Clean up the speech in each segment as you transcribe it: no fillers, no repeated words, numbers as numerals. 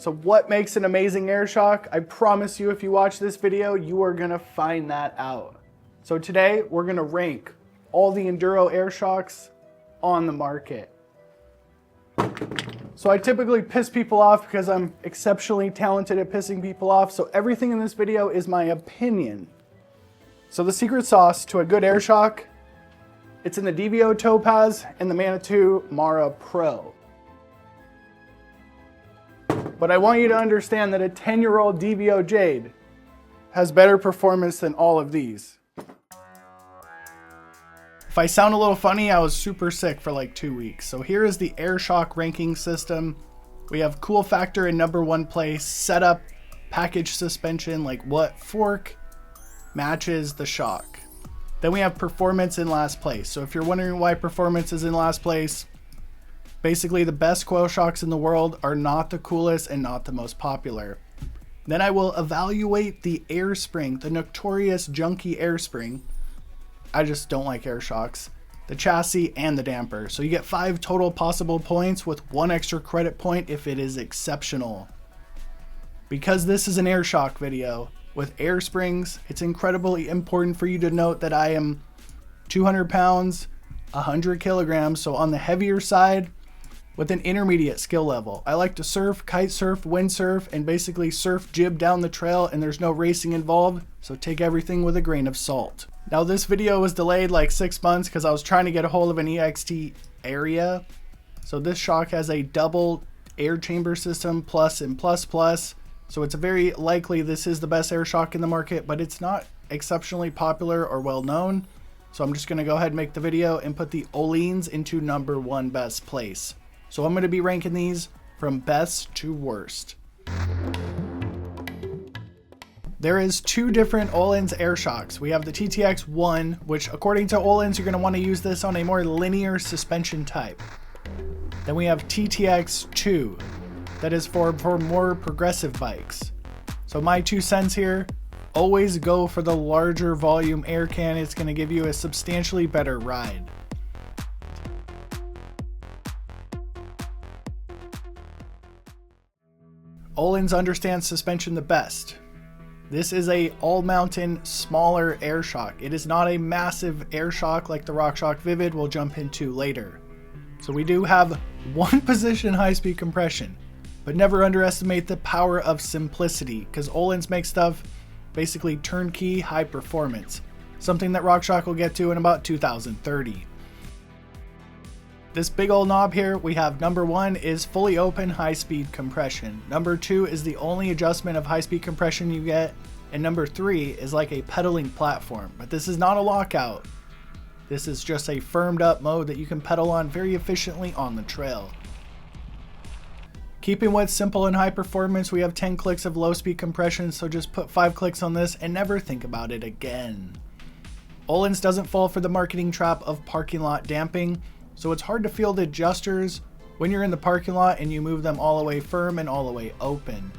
So what makes an amazing air shock? I promise you, if you watch this video, you are gonna find that out. So today, we're gonna rank all the enduro air shocks on the market. So I typically piss people off because I'm exceptionally talented at pissing people off. So everything in this video is my opinion. So the secret sauce to a good air shock, it's in the DVO Topaz and the Manitou Mara Pro. But I want you to understand that a 10-year-old DVO Jade has better performance than all of these. If I sound a little funny, I was super sick for like 2 weeks. So here is the air shock ranking system. We have cool factor in #1 place, setup, package suspension, like what fork matches the shock. Then we have performance in last place. So if you're wondering why performance is in last place, basically the best coil shocks in the world are not the coolest and not the most popular. Then I will evaluate the air spring, the notorious junky air spring. I just don't like air shocks, the chassis and the damper. So you get 5 total possible points with 1 extra credit point if it is exceptional. Because this is an air shock video with air springs, it's incredibly important for you to note that I am 200 pounds, 100 kilograms, so on the heavier side with an intermediate skill level. I like to surf, kite surf, windsurf, and basically surf jib down the trail, and there's no racing involved, so take everything with a grain of salt. Now this video was delayed like 6 months because I was trying to get a hold of an EXT area. So this shock has a double air chamber system, plus and plus plus. So it's very likely this is the best air shock in the market, but it's not exceptionally popular or well known. So I'm just gonna go ahead and make the video and put the Öhlins into #1 best place. So I'm gonna be ranking these from best to worst. There is 2 different Öhlins air shocks. We have the TTX1, which according to Öhlins, you're gonna wanna use this on a more linear suspension type. Then we have TTX2, that is for more progressive bikes. So my 2 cents here, always go for the larger volume air can. It's gonna give you a substantially better ride. Öhlins understands suspension the best. This is a all-mountain, smaller air shock. It is not a massive air shock like the RockShox Vivid we'll jump into later. So we do have 1 position high-speed compression, but never underestimate the power of simplicity, because Öhlins make stuff basically turnkey high performance, something that RockShox will get to in about 2030. This big old knob here, we have #1 is fully open high-speed compression. #2 is the only adjustment of high-speed compression you get. And #3 is like a pedaling platform. But this is not a lockout. This is just a firmed up mode that you can pedal on very efficiently on the trail. Keeping with simple and high performance, we have 10 clicks of low-speed compression, so just put 5 clicks on this and never think about it again. Öhlins doesn't fall for the marketing trap of parking lot damping. So it's hard to feel the adjusters when you're in the parking lot and you move them all the way firm and all the way open.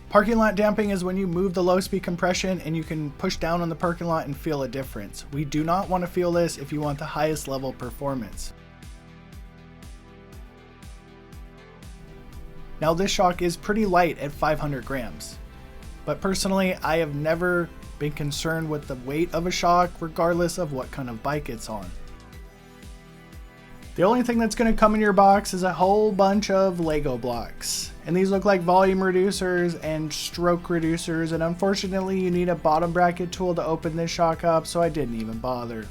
Parking lot damping is when you move the low speed compression and you can push down on the parking lot and feel a difference. We do not want to feel this if you want the highest level performance. Now this shock is pretty light at 500 grams, but personally I have never been concerned with the weight of a shock regardless of what kind of bike it's on. The only thing that's going to come in your box is a whole bunch of Lego blocks. And these look like volume reducers and stroke reducers, and unfortunately you need a bottom bracket tool to open this shock up, so I didn't even bother.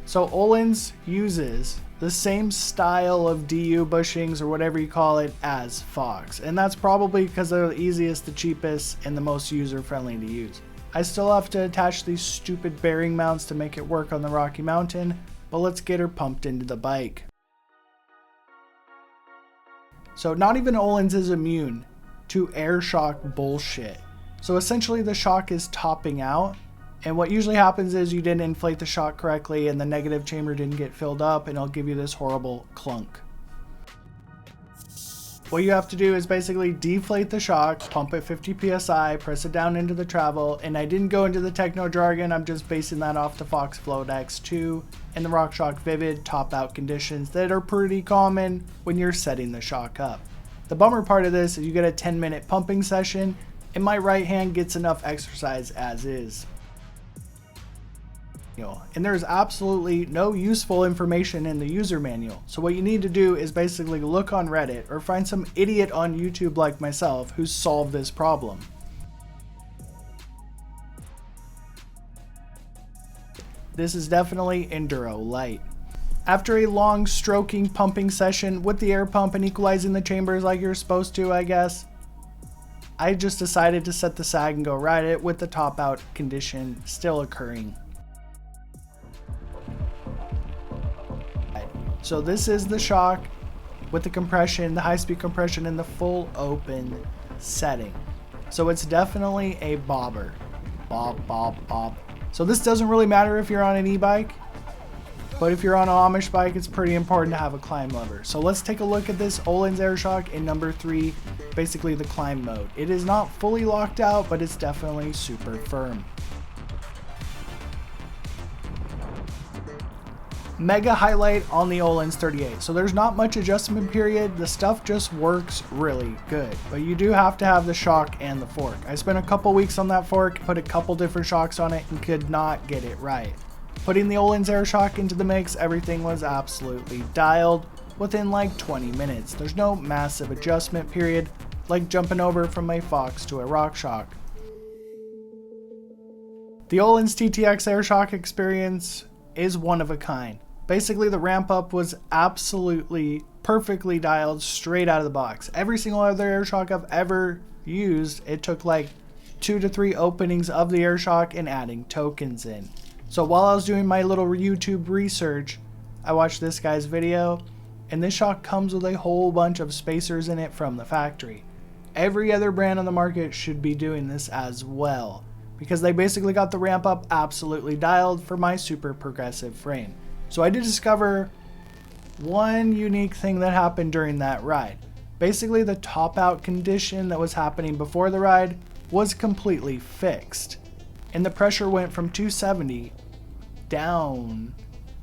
So Öhlins uses the same style of DU bushings or whatever you call it as Fox, and that's probably because they're the easiest, the cheapest, and the most user-friendly to use. I still have to attach these stupid bearing mounts to make it work on the Rocky Mountain, but let's get her pumped into the bike. So not even Öhlins is immune to air shock bullshit. So essentially the shock is topping out, and what usually happens is you didn't inflate the shock correctly and the negative chamber didn't get filled up, and it'll give you this horrible clunk. What you have to do is basically deflate the shock, pump it 50 psi, press it down into the travel, and I didn't go into the techno jargon, I'm just basing that off the Fox Float X2 and the RockShox Vivid top out conditions that are pretty common when you're setting the shock up. The bummer part of this is you get a 10-minute pumping session and my right hand gets enough exercise as is. And there's absolutely no useful information in the user manual. So what you need to do is basically look on Reddit or find some idiot on YouTube like myself who's solved this problem. This is definitely Enduro Light. After a long stroking pumping session with the air pump and equalizing the chambers like you're supposed to, I guess, I just decided to set the sag and go ride it with the top out condition still occurring. So this is the shock with the compression, the high-speed compression in the full open setting. So it's definitely a bobber. Bob, bob, bob. So this doesn't really matter if you're on an e-bike, but if you're on an Amish bike, it's pretty important to have a climb lever. So let's take a look at this Öhlins Airshock in number 3, basically the climb mode. It is not fully locked out, but it's definitely super firm. Mega highlight on the Öhlins 38. So there's not much adjustment period. The stuff just works really good, but you do have to have the shock and the fork. I spent a couple weeks on that fork, put a couple different shocks on it and could not get it right. Putting the Öhlins Airshock into the mix, everything was absolutely dialed within like 20 minutes. There's no massive adjustment period like jumping over from a Fox to a RockShox. The Öhlins TTX Airshock experience is one of a kind. Basically, the ramp up was absolutely perfectly dialed straight out of the box. Every single other Airshock I've ever used, it took like 2 to 3 openings of the Airshock and adding tokens in. So while I was doing my little YouTube research, I watched this guy's video, and this shock comes with a whole bunch of spacers in it from the factory. Every other brand on the market should be doing this as well, because they basically got the ramp up absolutely dialed for my super progressive frame. So I did discover one unique thing that happened during that ride. Basically, the top out condition that was happening before the ride was completely fixed, and the pressure went from 270 down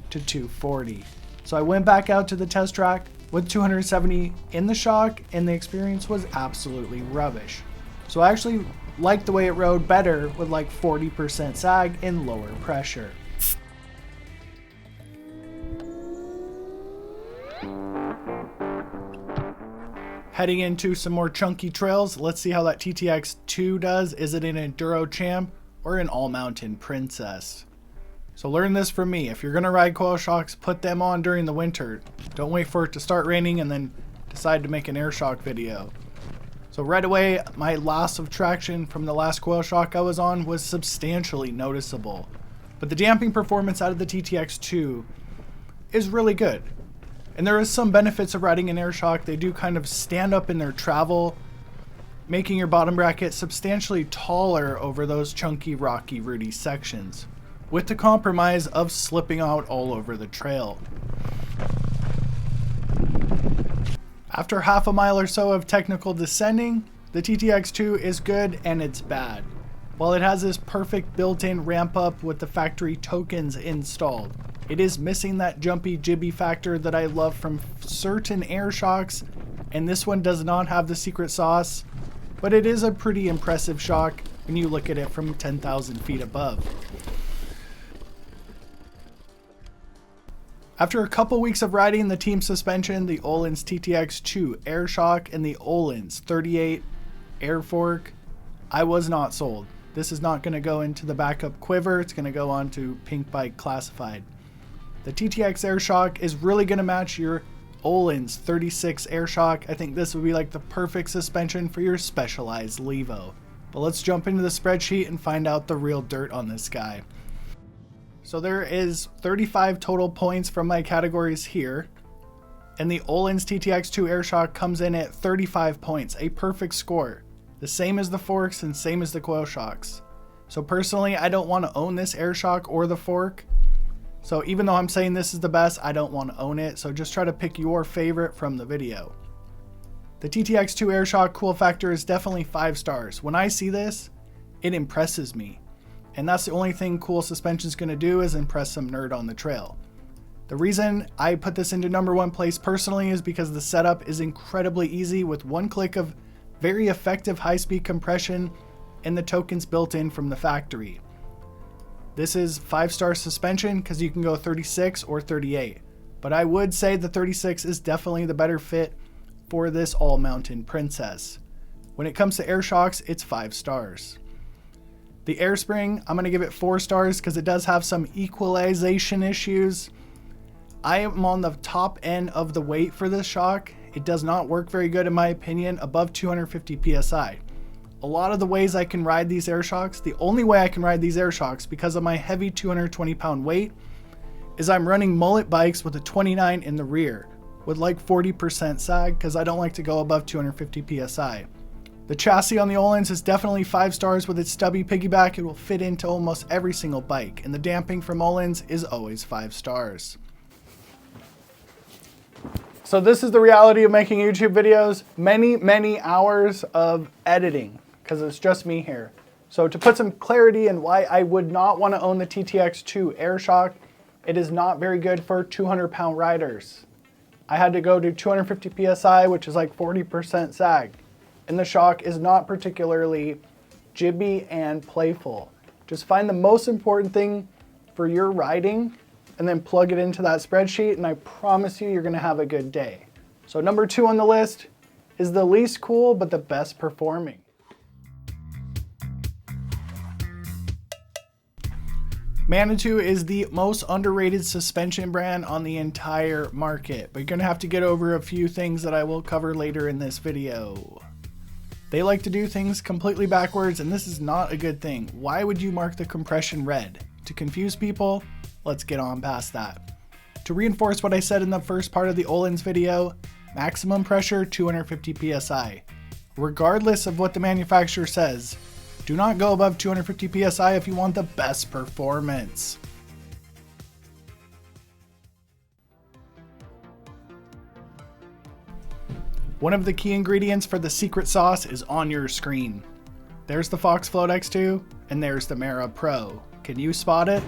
to 240. So I went back out to the test track with 270 in the shock, and the experience was absolutely rubbish. So I actually liked the way it rode better with like 40% sag and lower pressure. Heading into some more chunky trails, let's see how that TTX2 does. Is it an Enduro Champ or an all-mountain princess? So learn this from me. If you're going to ride coil shocks, put them on during the winter. Don't wait for it to start raining and then decide to make an air shock video. So right away, my loss of traction from the last coil shock I was on was substantially noticeable. But the damping performance out of the TTX2 is really good. And there is some benefits of riding an air shock. They do kind of stand up in their travel, making your bottom bracket substantially taller over those chunky, rocky, rooty sections, with the compromise of slipping out all over the trail. After half a mile or so of technical descending, the TTX2 is good and it's bad. While it has this perfect built-in ramp up with the factory tokens installed, it is missing that jumpy jibby factor that I love from certain air shocks, and this one does not have the secret sauce, but it is a pretty impressive shock when you look at it from 10,000 feet above. After a couple weeks of riding the team suspension, the Öhlins TTX2 air shock and the Öhlins 38 air fork, I was not sold. This is not going to go into the backup quiver, it's going to go on to Pink Bike Classified. The TTX air shock is really going to match your Öhlins 36 air shock. I think this would be like the perfect suspension for your specialized Levo. But let's jump into the spreadsheet and find out the real dirt on this guy. So there is 35 total points from my categories here, and the Öhlins TTX2 air shock comes in at 35 points, a perfect score. The same as the forks and same as the coil shocks. So personally, I don't want to own this air shock or the fork. So even though I'm saying this is the best, I don't want to own it. So just try to pick your favorite from the video. The TTX2 air shock cool factor is definitely 5 stars. When I see this, it impresses me. And that's the only thing cool suspension is going to do, is impress some nerd on the trail. The reason I put this into number one place personally is because the setup is incredibly easy with one click of very effective high-speed compression and the tokens built in from the factory. This is 5-star suspension because you can go 36 or 38, but I would say the 36 is definitely the better fit for this all-mountain princess. When it comes to air shocks, it's 5 stars. The air spring, I'm going to give it 4 stars because it does have some equalization issues. I am on the top end of the weight for this shock. It does not work very good in my opinion above 250 psi. A lot of the ways I can ride these air shocks, the only way I can ride these air shocks because of my heavy 220 pound weight, is I'm running mullet bikes with a 29 in the rear with like 40% sag because I don't like to go above 250 psi. The chassis on the Öhlins is definitely 5 stars with its stubby piggyback. It will fit into almost every single bike, and the damping from Öhlins is always 5 stars. So this is the reality of making YouTube videos. Many hours of editing because it's just me here. So to put some clarity in why I would not want to own the TTX2 air shock, it is not very good for 200-pound riders. I had to go to 250 psi, which is like 40% sag. And the shock is not particularly jibby and playful. Just find the most important thing for your riding and then plug it into that spreadsheet, and I promise you, you're gonna have a good day. So number 2 on the list is the least cool, but the best performing. Manitou is the most underrated suspension brand on the entire market, but you're gonna have to get over a few things that I will cover later in this video. They like to do things completely backwards, and this is not a good thing. Why would you mark the compression red? To confuse people? Let's get on past that. To reinforce what I said in the first part of the Öhlins video, maximum pressure 250 psi. Regardless of what the manufacturer says, do not go above 250 psi if you want the best performance. One of the key ingredients for the secret sauce is on your screen. There's the Fox Float X2 and there's the Mara Pro. Can you spot it?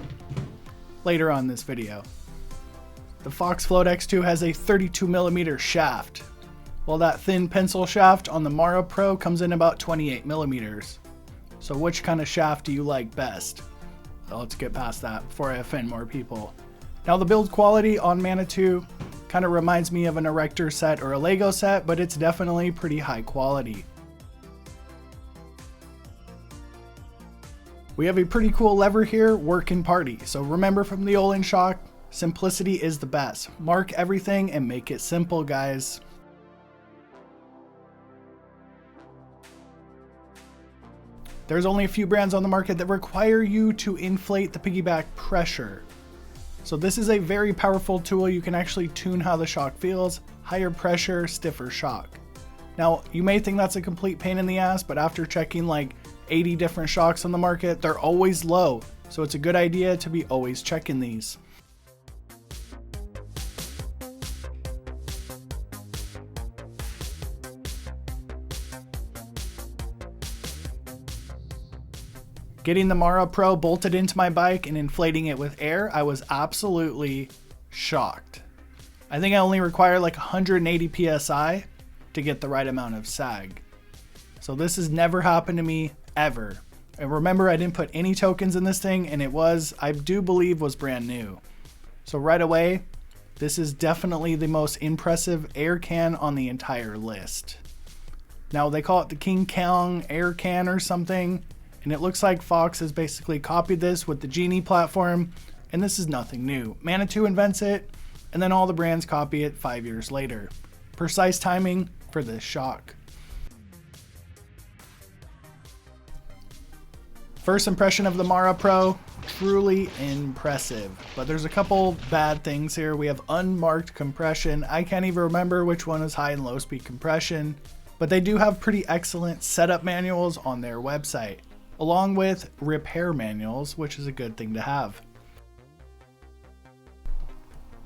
Later on this video. The Fox Float X2 has a 32mm shaft, while that thin pencil shaft on the Mara Pro comes in about 28mm. So which kind of shaft do you like best? Well, let's get past that before I offend more people. Now the build quality on Manitou kind of reminds me of an Erector set or a Lego set, but it's definitely pretty high quality. We have a pretty cool lever here, work and party. So remember from the Öhlins shock, simplicity is the best. Mark everything and make it simple, guys. There's only a few brands on the market that require you to inflate the piggyback pressure. So this is a very powerful tool. You can actually tune how the shock feels, higher pressure, stiffer shock. Now, you may think that's a complete pain in the ass, but after checking like 80 different shocks on the market, they're always low. So it's a good idea to be always checking these. Getting the Mara Pro bolted into my bike and inflating it with air, I was absolutely shocked. I think I only require like 180 psi to get the right amount of sag. So this has never happened to me ever. And remember, I didn't put any tokens in this thing, and it was, I do believe, was brand new. So right away, this is definitely the most impressive air can on the entire list. Now they call it the King Kong air can or something, and it looks like Fox has basically copied this with the Genie platform, and this is nothing new. Manitou invents it, and then all the brands copy it 5 years later. Precise timing for this shock. First impression of the Mara Pro, truly impressive. But there's a couple bad things here. We have unmarked compression. I can't even remember which one is high and low speed compression, but they do have pretty excellent setup manuals on their website, along with repair manuals, which is a good thing to have.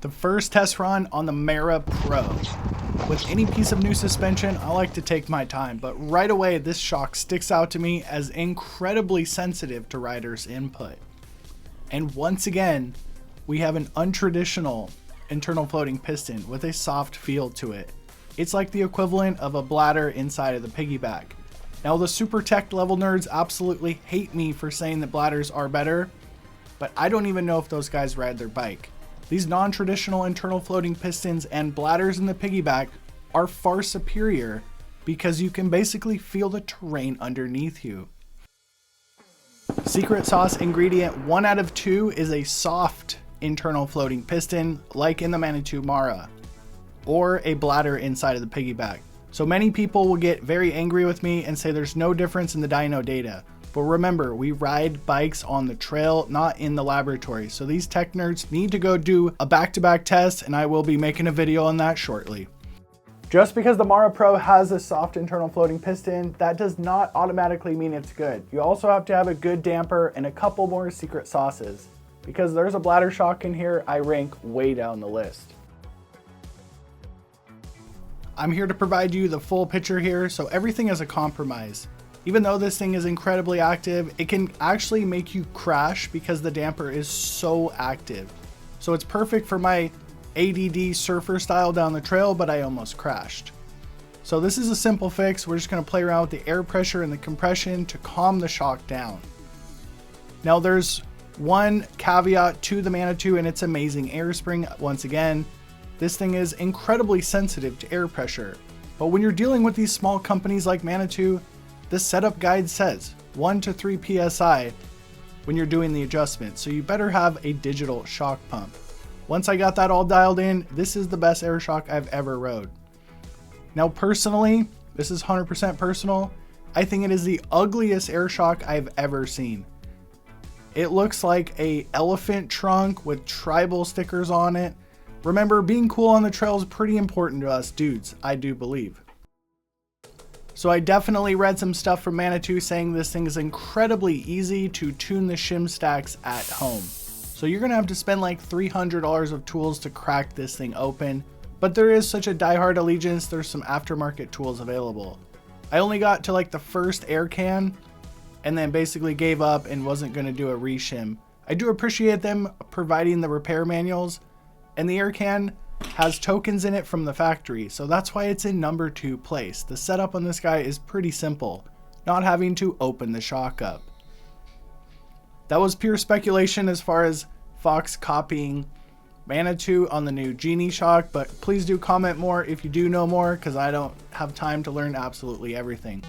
The first test run on the Mara Pro. With any piece of new suspension, I like to take my time, but right away this shock sticks out to me as incredibly sensitive to riders' input. And once again, we have an untraditional internal floating piston with a soft feel to it. It's like the equivalent of a bladder inside of the piggyback. Now the super tech level nerds absolutely hate me for saying that bladders are better, but I don't even know if those guys ride their bike. These non-traditional internal floating pistons and bladders in the piggyback are far superior because you can basically feel the terrain underneath you. Secret sauce ingredient 1 out of 2 is a soft internal floating piston like in the Manitou Mara, or a bladder inside of the piggyback. So many people will get very angry with me and say there's no difference in the dyno data. But remember, we ride bikes on the trail, not in the laboratory. So these tech nerds need to go do a back-to-back test, and I will be making a video on that shortly. Just because the Mara Pro has a soft internal floating piston, that does not automatically mean it's good. You also have to have a good damper and a couple more secret sauces. Because there's a bladder shock in here, I rank way down the list. I'm here to provide you the full picture here, so everything is a compromise. Even though this thing is incredibly active, it can actually make you crash because the damper is so active. So it's perfect for my ADD surfer style down the trail, but I almost crashed. So this is a simple fix. We're just going to play around with the air pressure and the compression to calm the shock down. Now there's one caveat to the Manitou, and it's amazing air spring. Once again, this thing is incredibly sensitive to air pressure. But when you're dealing with these small companies like Manitou, the setup guide says 1 to 3 PSI when you're doing the adjustment. So you better have a digital shock pump. Once I got that all dialed in, this is the best air shock I've ever rode. Now personally, this is 100% personal, I think it is the ugliest air shock I've ever seen. It looks like a elephant trunk with tribal stickers on it. Remember, being cool on the trail is pretty important to us dudes, I do believe. So I definitely read some stuff from Manitou saying this thing is incredibly easy to tune the shim stacks at home. So you're gonna have to spend like $300 of tools to crack this thing open, but there is such a diehard allegiance, there's some aftermarket tools available. I only got to like the first air can and then basically gave up and wasn't gonna do a reshim. I do appreciate them providing the repair manuals, and the air can has tokens in it from the factory, so that's why it's in number 2 place. The setup on this guy is pretty simple, not having to open the shock up. That was pure speculation as far as Fox copying Manitou on the new Genie shock, but please do comment more if you do know more, because I don't have time to learn absolutely everything.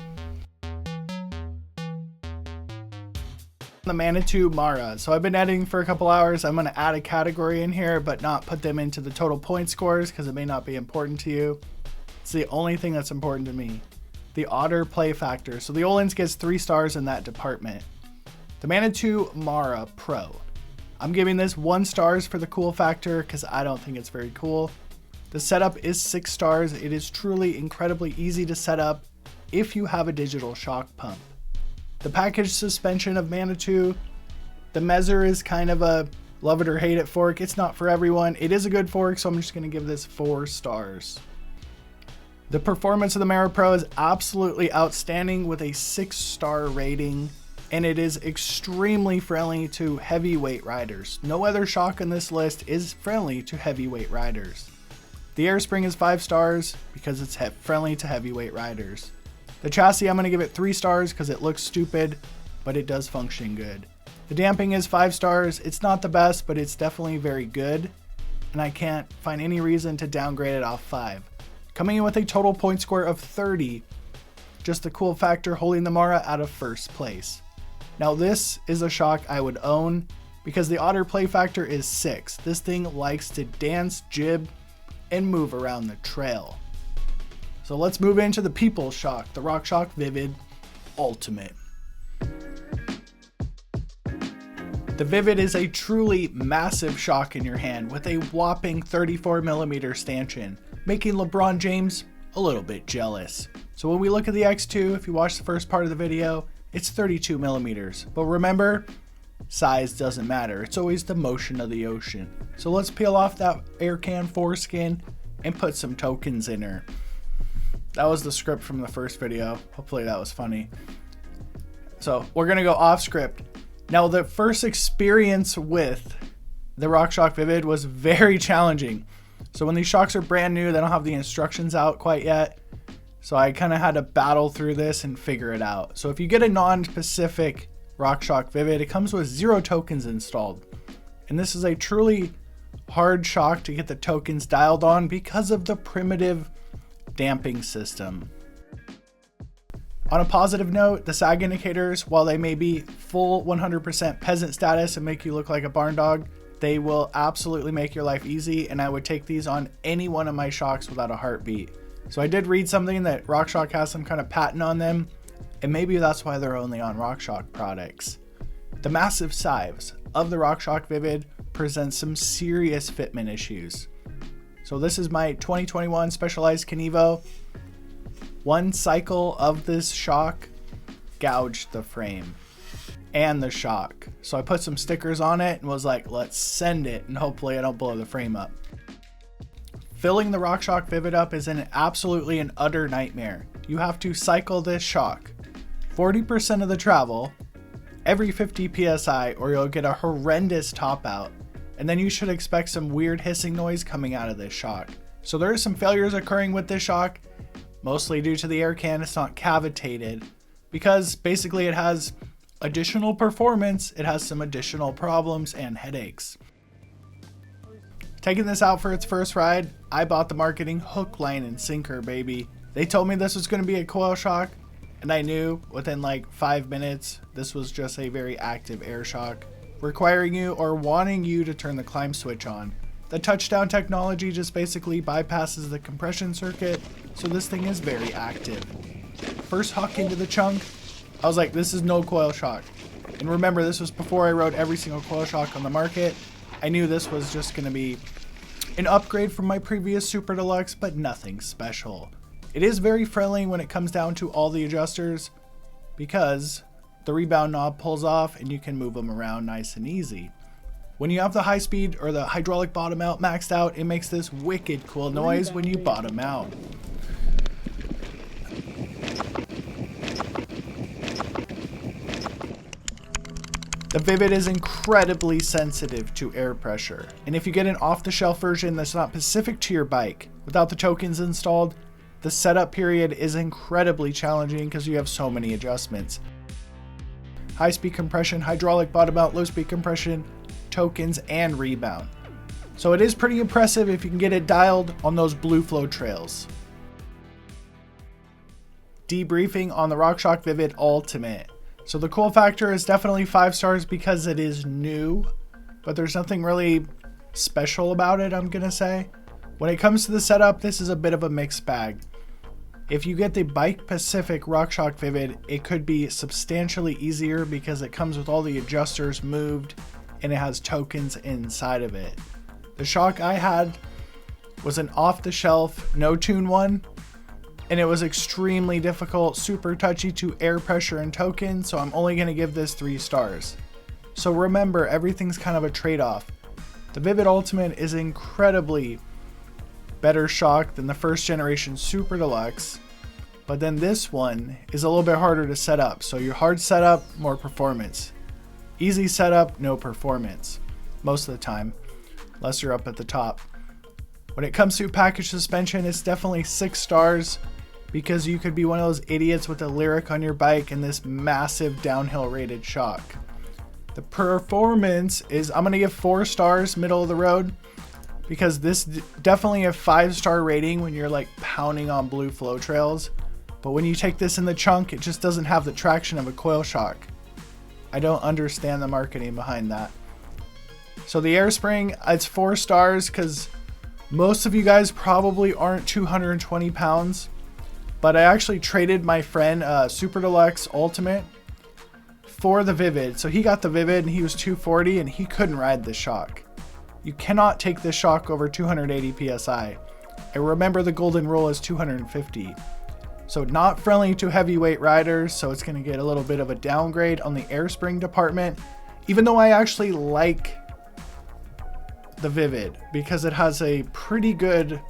The Manitou Mara. So I've been editing for a couple hours. I'm going to add a category in here, but not put them into the total point scores because it may not be important to you. It's the only thing that's important to me. The Otter play factor. So the Öhlins gets 3 stars in that department. The Manitou Mara Pro. I'm giving this 1 stars for the cool factor because I don't think it's very cool. The setup is 6 stars. It is truly incredibly easy to set up if you have a digital shock pump. The package suspension of Manitou, the Mezzer is kind of a love it or hate it fork. It's not for everyone. It is a good fork, so I'm just going to give this 4 stars. The performance of the Mara Pro is absolutely outstanding with a 6-star rating, and it is extremely friendly to heavyweight riders. No other shock on this list is friendly to heavyweight riders. The air spring is 5 stars because it's friendly to heavyweight riders. The chassis, I'm going to give it 3 stars because it looks stupid, but it does function good. The damping is 5 stars. It's not the best, but it's definitely very good, and I can't find any reason to downgrade it off 5. Coming in with a total point score of 30, just the cool factor holding the Mara out of first place. Now this is a shock I would own because the Otter play factor is 6. This thing likes to dance, jib, and move around the trail. So let's move into the People's Shock, the RockShox Vivid Ultimate. The Vivid is a truly massive shock in your hand with a whopping 34mm stanchion, making LeBron James a little bit jealous. So when we look at the X2, if you watch the first part of the video, it's 32mm. But remember, size doesn't matter. It's always the motion of the ocean. So let's peel off that air can foreskin and put some tokens in her. That was the script from the first video. Hopefully that was funny. So we're gonna go off script. Now the first experience with the RockShox Vivid was very challenging. So when these shocks are brand new, they don't have the instructions out quite yet. So I kind of had to battle through this and figure it out. So if you get a non-specific RockShox Vivid, it comes with 0 tokens installed. And this is a truly hard shock to get the tokens dialed on because of the primitive damping system. On a positive note, the sag indicators, while they may be full 100% peasant status and make you look like a barn dog, they will absolutely make your life easy, and I would take these on any one of my shocks without a heartbeat. So I did read something that RockShox has some kind of patent on them, and maybe that's why they're only on RockShox products. The massive size of the RockShox Vivid presents some serious fitment issues. So this is my 2021 Specialized Kenevo. One cycle of this shock gouged the frame and the shock. So I put some stickers on it and was like, let's send it, and hopefully I don't blow the frame up. Filling the RockShox Vivid up is absolutely an utter nightmare. You have to cycle this shock 40% of the travel every 50 psi, or you'll get a horrendous top out, and then you should expect some weird hissing noise coming out of this shock. So there are some failures occurring with this shock, mostly due to the air can. It's not cavitated because basically it has additional performance, it has some additional problems and headaches. Taking this out for its first ride, I bought the marketing hook, line, and sinker, baby. They told me this was going to be a coil shock, and I knew within like 5 minutes this was just a very active air shock, requiring you or wanting you to turn the climb switch on. The touchdown technology just basically bypasses the compression circuit, so this thing is very active. First huck into the chunk, I was like, this is no coil shock. And remember, this was before I rode every single coil shock on the market. I knew this was just going to be an upgrade from my previous Super Deluxe, but nothing special. It is very friendly when it comes down to all the adjusters because the rebound knob pulls off and you can move them around nice and easy. When you have the high speed or the hydraulic bottom out maxed out, it makes this wicked cool noise when you bottom out. The Vivid is incredibly sensitive to air pressure, and if you get an off-the-shelf version that's not specific to your bike, without the tokens installed, the setup period is incredibly challenging because you have so many adjustments. High-speed compression, hydraulic bottom out, low-speed compression, tokens, and rebound. So it is pretty impressive if you can get it dialed on those blue flow trails. Debriefing on the RockShox Vivid Ultimate. So the cool factor is definitely 5 stars because it is new, but there's nothing really special about it, I'm gonna say. When it comes to the setup, this is a bit of a mixed bag. If you get the Bike Pacific RockShox Vivid, it could be substantially easier because it comes with all the adjusters moved and it has tokens inside of it. The shock I had was an off-the-shelf, no-tune one, and it was extremely difficult, super touchy to air pressure and tokens, so I'm only going to give this 3 stars. So remember, everything's kind of a trade-off. The Vivid Ultimate is incredibly better shock than the first generation Super Deluxe, but then this one is a little bit harder to set up. So your hard setup, more performance. Easy setup, no performance. Most of the time, unless you're up at the top. When it comes to package suspension, it's definitely 6 stars because you could be one of those idiots with a Lyric on your bike and this massive downhill rated shock. The performance is, I'm going to give 4 stars, middle of the road, because this definitely a 5-star rating when you're like pounding on blue flow trails. But when you take this in the chunk, it just doesn't have the traction of a coil shock. I don't understand the marketing behind that. So the air spring, it's 4 stars because most of you guys probably aren't 220 pounds. But I actually traded my friend Super Deluxe Ultimate for the Vivid. So he got the Vivid and he was 240 and he couldn't ride the shock. You cannot take this shock over 280 psi. I remember the golden rule is 250. So not friendly to heavyweight riders, so it's going to get a little bit of a downgrade on the air spring department, even though I actually like the Vivid because it has a pretty good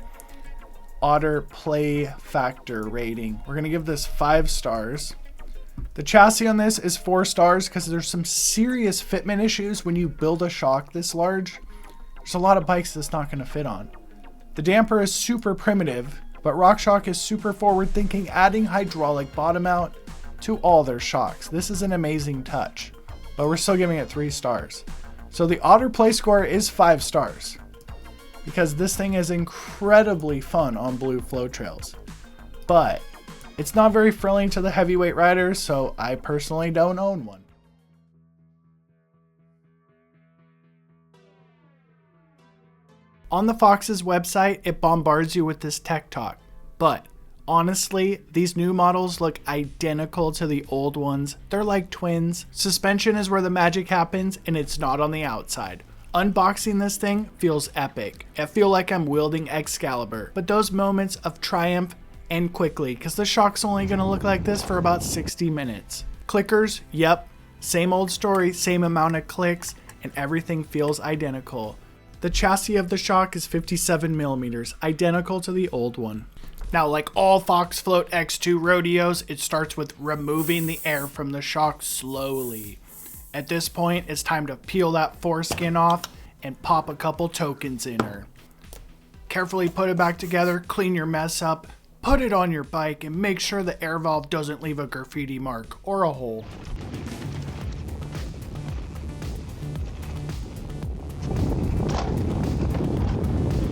otter play factor rating. We're going to give this 5 stars. The chassis on this is 4 stars because there's some serious fitment issues when you build a shock this large. There's a lot of bikes that's not going to fit on. The damper is super primitive, but RockShox is super forward thinking, adding hydraulic bottom out to all their shocks. This is an amazing touch, but we're still giving it 3 stars. So the Otter Play score is 5 stars because this thing is incredibly fun on blue flow trails, but it's not very thrilling to the heavyweight riders, so I personally don't own one. On the Fox's website, it bombards you with this tech talk, but honestly, these new models look identical to the old ones. They're like twins. Suspension is where the magic happens, and it's not on the outside. Unboxing this thing feels epic. I feel like I'm wielding Excalibur, but those moments of triumph end quickly because the shock's only going to look like this for about 60 minutes. Clickers, yep, same old story, same amount of clicks, and everything feels identical. The chassis of the shock is 57 millimeters, identical to the old one. Now, like all Fox Float X2 rodeos, it starts with removing the air from the shock slowly. At this point, it's time to peel that foreskin off and pop a couple tokens in her. Carefully put it back together, clean your mess up, put it on your bike, and make sure the air valve doesn't leave a graffiti mark or a hole.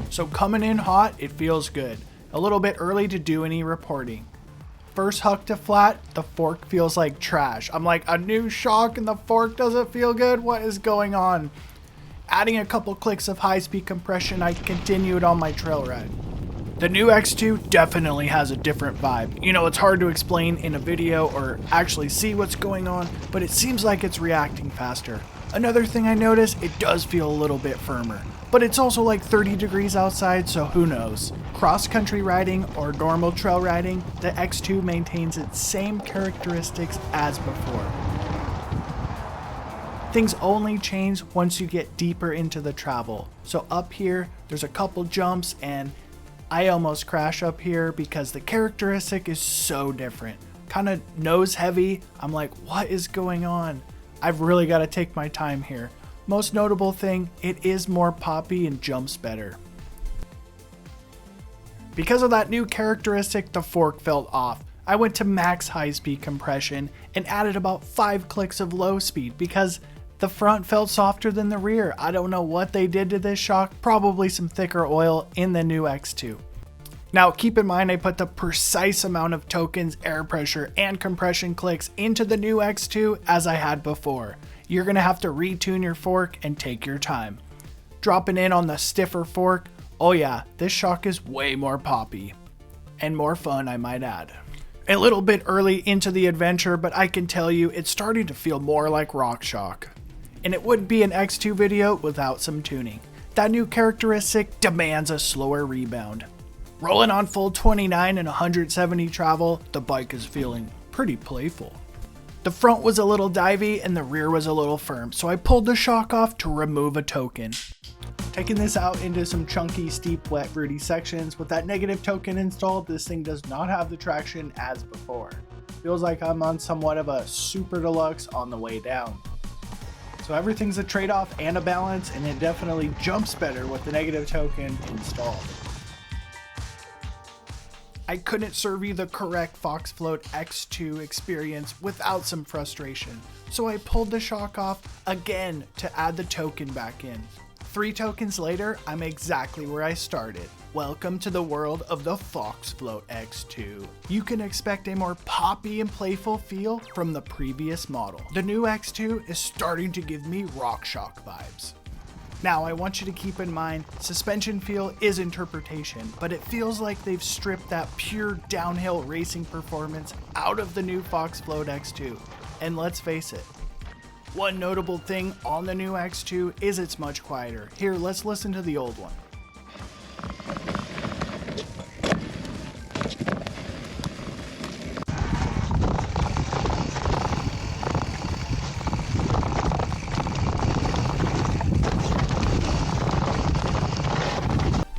So coming in hot, it feels good. A little bit early to do any reporting. First huck to flat, the fork feels like trash. I'm like, a new shock and the fork doesn't feel good? What is going on? Adding a couple clicks of high-speed compression, I continued on my trail ride. The new X2 definitely has a different vibe. You know, it's hard to explain in a video or actually see what's going on, but it seems like it's reacting faster. Another thing I noticed, it does feel a little bit firmer, but it's also like 30 degrees outside, so who knows. Cross-country riding or normal trail riding, the X2 maintains its same characteristics as before. Things only change once you get deeper into the travel. So up here, there's a couple jumps and I almost crash up here because the characteristic is so different. Kind of nose heavy. I'm like, what is going on? I've really got to take my time here. Most notable thing, it is more poppy and jumps better. Because of that new characteristic, the fork felt off. I went to max high-speed compression and added about 5 clicks of low speed because the front felt softer than the rear. I don't know what they did to this shock, probably some thicker oil in the new X2. Now keep in mind I put the precise amount of tokens, air pressure, and compression clicks into the new X2 as I had before. You're going to have to retune your fork and take your time. Dropping in on the stiffer fork, oh yeah, this shock is way more poppy. And more fun, I might add. A little bit early into the adventure, but I can tell you it's starting to feel more like RockShox. And it wouldn't be an X2 video without some tuning. That new characteristic demands a slower rebound. Rolling on full 29 and 170 travel, the bike is feeling pretty playful. The front was a little divey and the rear was a little firm, so I pulled the shock off to remove a token. Taking this out into some chunky, steep, wet, rooty sections, with that negative token installed, this thing does not have the traction as before. Feels like I'm on somewhat of a super deluxe on the way down. So everything's a trade-off and a balance, and it definitely jumps better with the negative token installed. I couldn't serve you the correct Fox Float X2 experience without some frustration, so I pulled the shock off again to add the token back in. 3 tokens later, I'm exactly where I started. Welcome to the world of the Fox Float X2. You can expect a more poppy and playful feel from the previous model. The new X2 is starting to give me RockShox vibes. Now, I want you to keep in mind, suspension feel is interpretation, but it feels like they've stripped that pure downhill racing performance out of the new Fox Float X2. And let's face it, one notable thing on the new X2 is it's much quieter. Here, let's listen to the old one.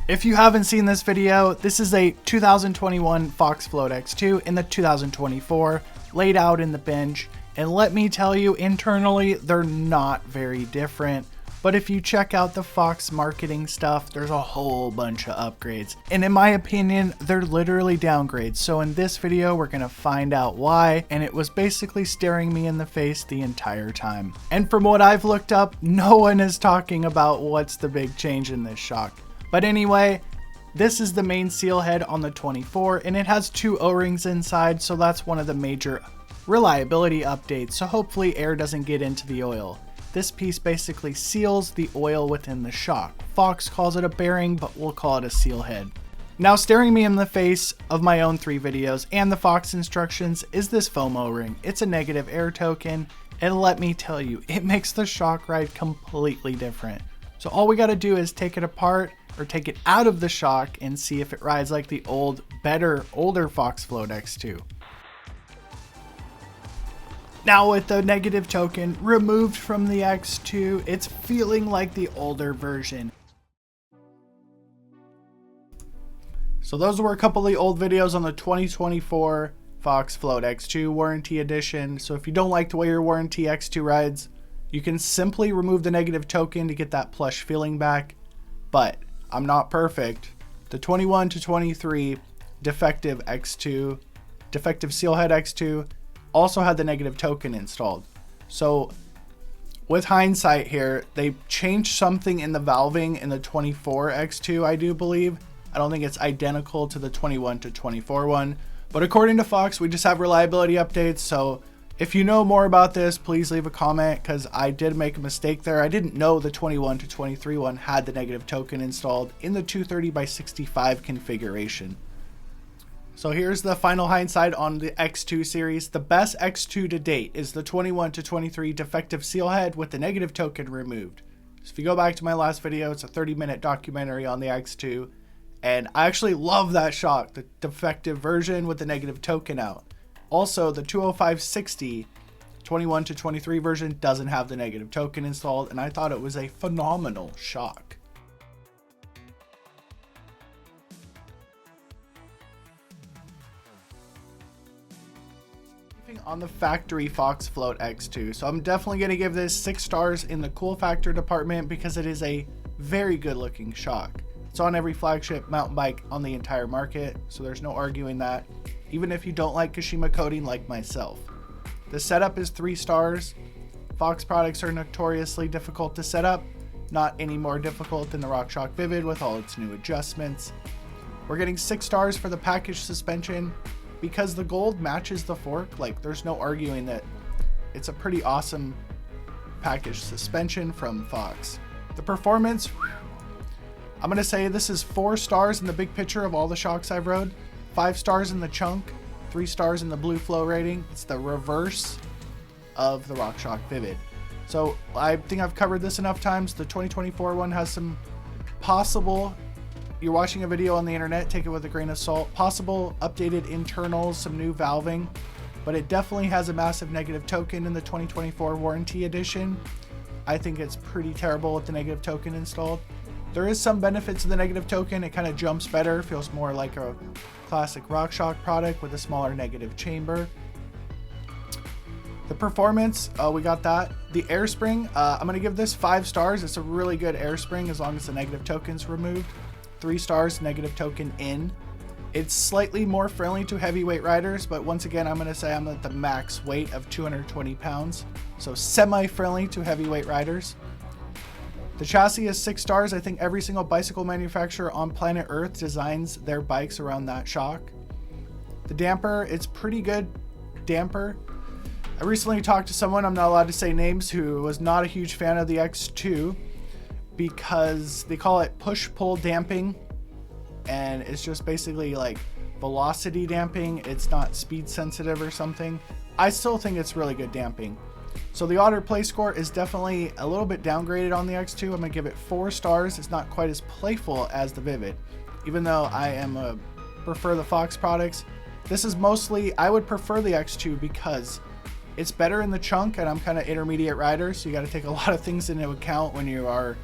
If you haven't seen this video, this is a 2021 Fox Float X2 in the 2024, laid out in the bench. And let me tell you, internally, they're not very different. But if you check out the Fox marketing stuff, there's a whole bunch of upgrades. And in my opinion, they're literally downgrades. So in this video, we're gonna find out why, and it was basically staring me in the face the entire time. And from what I've looked up, no one is talking about what's the big change in this shock. But anyway, this is the main seal head on the 24, and it has 2 O-rings inside, so that's one of the major reliability updates, so hopefully air doesn't get into the oil. This piece basically seals the oil within the shock. Fox calls it a bearing, but we'll call it a seal head. Now, staring me in the face of my own 3 videos and the Fox instructions is this foam O-ring. It's a negative air token, and let me tell you, it makes the shock ride completely different. So all we gotta do is take it apart or take it out of the shock and see if it rides like the older Fox Float X2. Now with the negative token removed from the X2, it's feeling like the older version. So those were a couple of the old videos on the 2024 Fox Float X2 Warranty Edition. So if you don't like the way your Warranty X2 rides, you can simply remove the negative token to get that plush feeling back. But I'm not perfect. The 21 to 23 defective X2, defective Sealhead X2, also had the negative token installed. So with hindsight here, they changed something in the valving in the 24 X2, I do believe. I don't think it's identical to the 21 to 24 one, but according to Fox, we just have reliability updates. So if you know more about this, please leave a comment, because I did make a mistake there. I didn't know the 21 to 23 one had the negative token installed in the 230/65 configuration. So here's the final hindsight on the X2 series. The best X2 to date is the 21 to 23 defective seal head with the negative token removed. So if you go back to my last video, it's a 30-minute documentary on the X2, and I actually love that shock, the defective version with the negative token out. Also, the 205/60 21 to 23 version doesn't have the negative token installed, and I thought it was a phenomenal shock. On the factory Fox Float X2, so I'm definitely going to give this 6 stars in the cool factor department because it is a very good looking shock. It's on every flagship mountain bike on the entire market, so there's no arguing that, even if you don't like Kashima coating like myself. The setup is 3 stars. Fox products are notoriously difficult to set up, not any more difficult than the RockShox Vivid with all its new adjustments. We're getting 6 stars for the package suspension. Because the gold matches the fork, like there's no arguing that it's a pretty awesome package suspension from Fox. The performance, I'm gonna say this is 4 stars in the big picture of all the shocks I've rode, 5 stars in the chunk, 3 stars in the blue flow rating. It's the reverse of the RockShox Vivid. So I think I've covered this enough times. The 2024 one has some possible, you're watching a video on the internet, take it with a grain of salt, possible updated internals, some new valving, but it definitely has a massive negative token in the 2024 Warranty Edition. I think it's pretty terrible with the negative token installed. There is some benefits of the negative token. It kind of jumps better, feels more like a classic RockShox product with a smaller negative chamber. The performance, we got that. The air spring, I'm gonna give this 5 stars. It's a really good air spring as long as the negative token's removed. 3 stars, negative token in. It's slightly more friendly to heavyweight riders, but once again, I'm gonna say I'm at the max weight of 220 pounds. So semi-friendly to heavyweight riders. The chassis is 6 stars. I think every single bicycle manufacturer on planet Earth designs their bikes around that shock. The damper, it's pretty good damper. I recently talked to someone, I'm not allowed to say names, who was not a huge fan of the X2. Because they call it push-pull damping, and it's just basically like velocity damping. It's not speed sensitive or something. I still think it's really good damping. So the otter play score is definitely a little bit downgraded on the X2. I'm gonna give it 4 stars. It's not quite as playful as the Vivid, even though I prefer the Fox products. This is mostly, I would prefer the X2 because it's better in the chunk, and I'm kind of intermediate rider, so you got to take a lot of things into account when you are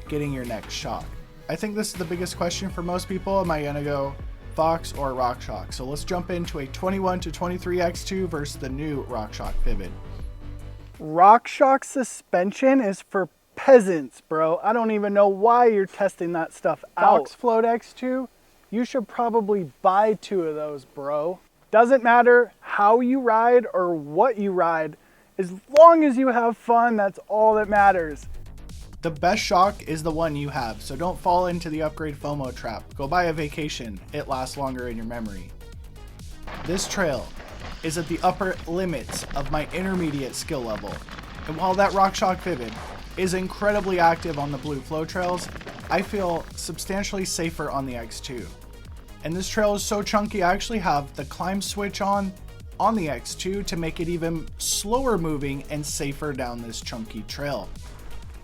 getting your next shock. I think this is the biggest question for most people. Am I gonna go Fox or RockShox? So let's jump into a 21 to 23 X2 versus the new RockShox Vivid. RockShox suspension is for peasants, bro. I don't even know why you're testing that stuff out. Fox Float X2, you should probably buy 2 of those, bro. Doesn't matter how you ride or what you ride, as long as you have fun, that's all that matters. The best shock is the one you have, so don't fall into the upgrade FOMO trap. Go buy a vacation, it lasts longer in your memory. This trail is at the upper limits of my intermediate skill level, and while that RockShox Vivid is incredibly active on the blue flow trails, I feel substantially safer on the X2. And this trail is so chunky, I actually have the climb switch on the X2 to make it even slower moving and safer down this chunky trail.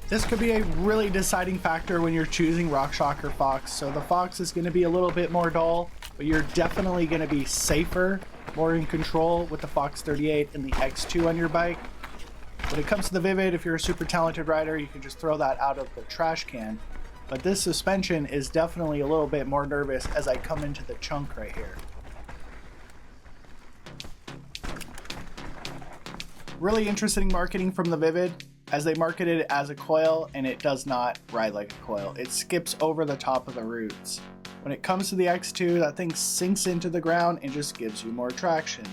This could be a really deciding factor when you're choosing RockShox or Fox. So the Fox is going to be a little bit more dull, but you're definitely going to be safer, more in control with the Fox 38 and the X2 on your bike. When it comes to the Vivid, if you're a super talented rider, you can just throw that out of the trash can. But this suspension is definitely a little bit more nervous as I come into the chunk right here. Really interesting marketing from the Vivid, as they market it as a coil, and it does not ride like a coil. It skips over the top of the roots. When it comes to the X2, that thing sinks into the ground and just gives you more traction.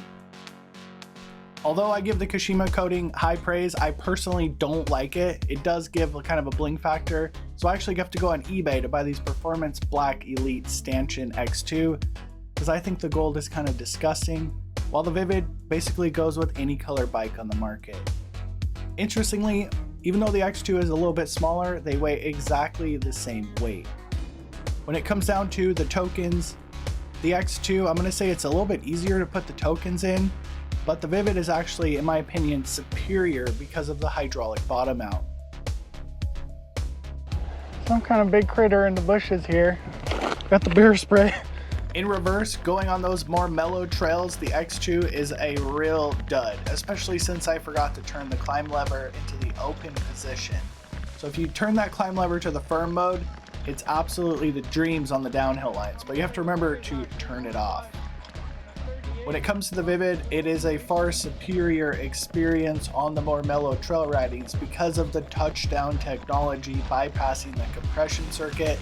Although I give the Kashima coating high praise, I personally don't like it. It does give kind of a bling factor, so I actually have to go on eBay to buy these Performance Black Elite Stanchion X2, because I think the gold is kind of disgusting, while the Vivid basically goes with any color bike on the market. Interestingly, even though the X2 is a little bit smaller, they weigh exactly the same weight. When it comes down to the tokens, the X2, I'm going to say it's a little bit easier to put the tokens in, but the Vivid is actually, in my opinion, superior because of the hydraulic bottom mount. Some kind of big critter in the bushes here. Got the bear spray. In reverse, going on those more mellow trails, the X2 is a real dud, especially since I forgot to turn the climb lever into the open position. So if you turn that climb lever to the firm mode, it's absolutely the dreams on the downhill lines, but you have to remember to turn it off. When it comes to the Vivid, it is a far superior experience on the more mellow trail ridings because of the touchdown technology bypassing the compression circuit.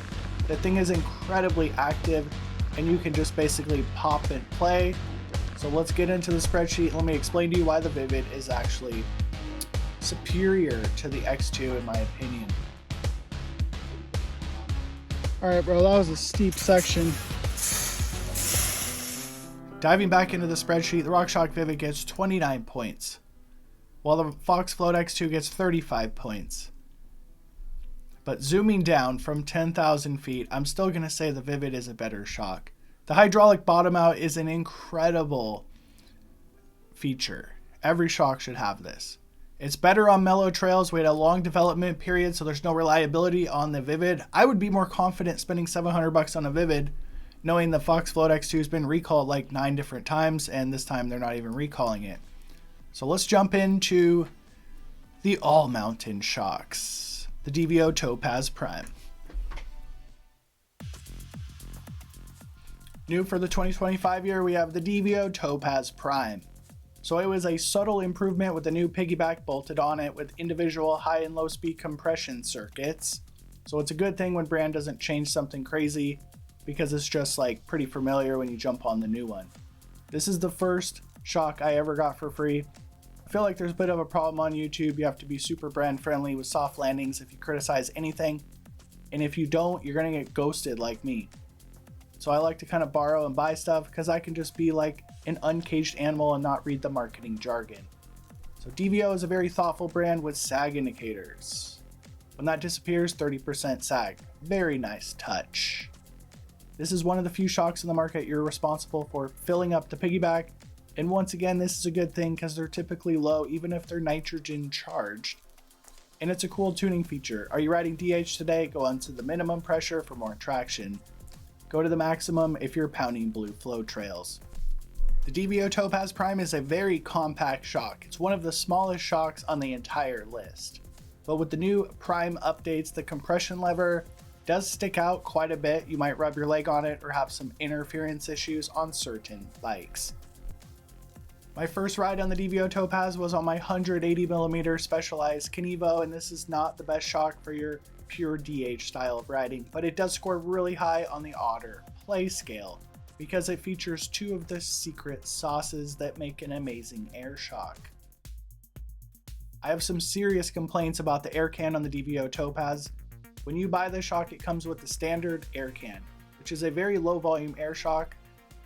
The thing is incredibly active, and you can just basically pop and play. So let's get into the spreadsheet. Let me explain to you why the Vivid is actually superior to the X2 in my opinion. All right, bro, that was a steep section. Diving back into the spreadsheet, the RockShox Vivid gets 29 points, while the Fox Float X2 gets 35 points. But zooming down from 10,000 feet, I'm still going to say the Vivid is a better shock. The hydraulic bottom out is an incredible feature. Every shock should have this. It's better on mellow trails. We had a long development period, so there's no reliability on the Vivid. I would be more confident spending $700 on a Vivid, knowing the Fox Float X2 has been recalled like 9 different times, and this time they're not even recalling it. So let's jump into the all-mountain shocks. The DVO Topaz Prime. New for the 2025 year, we have the DVO Topaz Prime. So it was a subtle improvement with the new piggyback bolted on it with individual high and low speed compression circuits. So it's a good thing when brand doesn't change something crazy, because it's just like pretty familiar when you jump on the new one. This is the first shock I ever got for free. I feel like there's a bit of a problem on YouTube. You have to be super brand friendly with soft landings if you criticize anything. And if you don't, you're going to get ghosted like me. So I like to kind of borrow and buy stuff because I can just be like an uncaged animal and not read the marketing jargon. So DVO is a very thoughtful brand with sag indicators. When that disappears, 30% sag. Very nice touch. This is one of the few shocks in the market you're responsible for filling up the piggyback. And once again, this is a good thing because they're typically low even if they're nitrogen charged. And it's a cool tuning feature. Are you riding DH today? Go on to the minimum pressure for more traction. Go to the maximum if you're pounding blue flow trails. The DVO Topaz Prime is a very compact shock. It's one of the smallest shocks on the entire list. But with the new Prime updates, the compression lever does stick out quite a bit. You might rub your leg on it or have some interference issues on certain bikes. My first ride on the DVO Topaz was on my 180mm Specialized Kenevo, and this is not the best shock for your pure DH style of riding, but it does score really high on the Otter play scale because it features two of the secret sauces that make an amazing air shock. I have some serious complaints about the air can on the DVO Topaz. When you buy the shock, it comes with the standard air can, which is a very low volume air shock,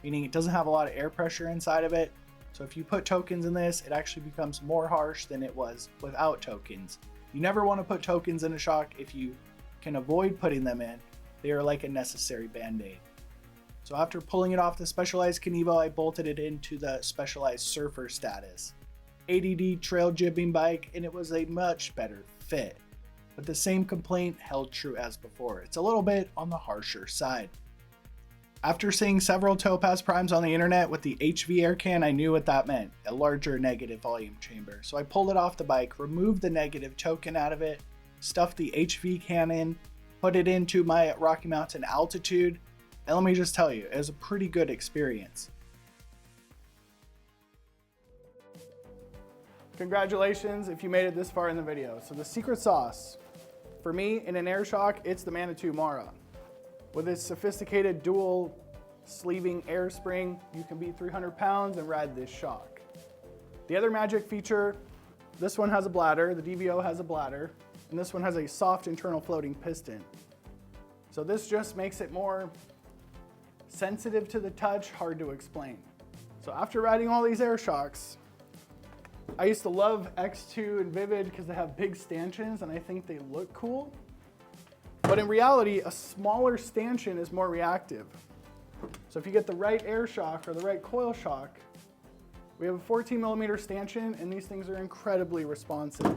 meaning it doesn't have a lot of air pressure inside of it. So if you put tokens in this, it actually becomes more harsh than it was without tokens. You never want to put tokens in a shock if you can avoid putting them in. They are like a necessary band-aid. So after pulling it off the Specialized Kenevo, I bolted it into the Specialized Surfer status. ADD trail jibbing bike, and it was a much better fit. But the same complaint held true as before. It's a little bit on the harsher side. After seeing several Topaz primes on the internet with the HV air can, I knew what that meant, a larger negative volume chamber. So I pulled it off the bike, removed the negative token out of it, stuffed the HV can in, put it into my Rocky Mountain Altitude, and let me just tell you, it was a pretty good experience. Congratulations if you made it this far in the video. So the secret sauce, for me in an air shock, it's the Manitou Mara. With its sophisticated dual sleeving air spring, you can beat 300 pounds and ride this shock. The other magic feature, this one has a bladder, the DVO has a bladder, and this one has a soft internal floating piston. So this just makes it more sensitive to the touch, hard to explain. So after riding all these air shocks, I used to love X2 and Vivid because they have big stanchions and I think they look cool. But in reality, a smaller stanchion is more reactive. So if you get the right air shock or the right coil shock, we have a 14mm stanchion and these things are incredibly responsive.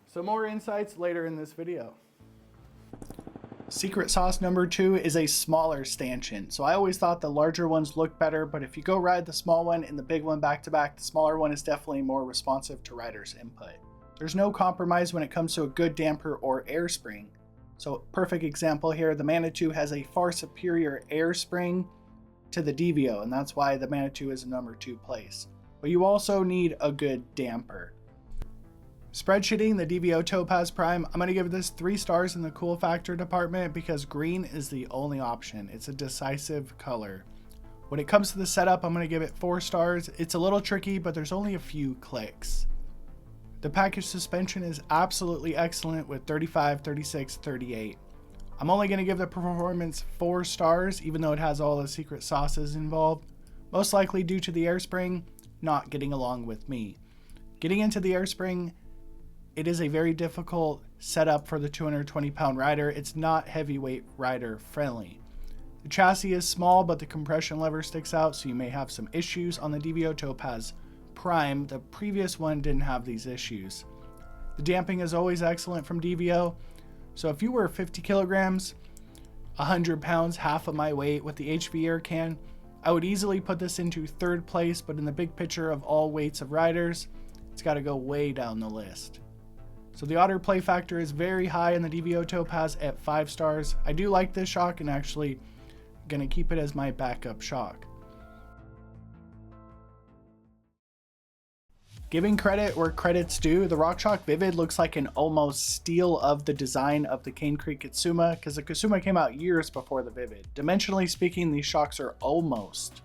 So more insights later in this video. Secret sauce number 2 is a smaller stanchion. So I always thought the larger ones look better, but if you go ride the small one and the big one back to back, the smaller one is definitely more responsive to riders' input. There's no compromise when it comes to a good damper or air spring. So perfect example here, the Manitou has a far superior air spring to the DVO, and that's why the Manitou is a number 2 place. But you also need a good damper. Spreadsheeting the DVO Topaz Prime, I'm going to give this 3 stars in the cool factor department because green is the only option. It's a decisive color. When it comes to the setup, I'm going to give it 4 stars. It's a little tricky, but there's only a few clicks. The package suspension is absolutely excellent with 35, 36, 38. I'm only going to give the performance 4 stars even though it has all the secret sauces involved, most likely due to the air spring not getting along with me. Getting into the air spring, it is a very difficult setup for the 220-pound rider. It's not heavyweight rider friendly. The chassis is small, but the compression lever sticks out, so you may have some issues on the DVO Topaz Prime. The previous one didn't have these issues. The damping is always excellent from DVO. So if you were 50 kilograms, 100 pounds, half of my weight with the HV air can, I would easily put this into 3rd place, but in the big picture of all weights of riders, it's got to go way down the list. So the Otter play factor is very high in the DVO Topaz at 5 stars. I do like this shock and actually going to keep it as my backup shock. Giving credit where credit's due, the RockShox Vivid looks like an almost steal of the design of the Cane Creek Katsuma because the Katsuma came out years before the Vivid. Dimensionally speaking, these shocks are almost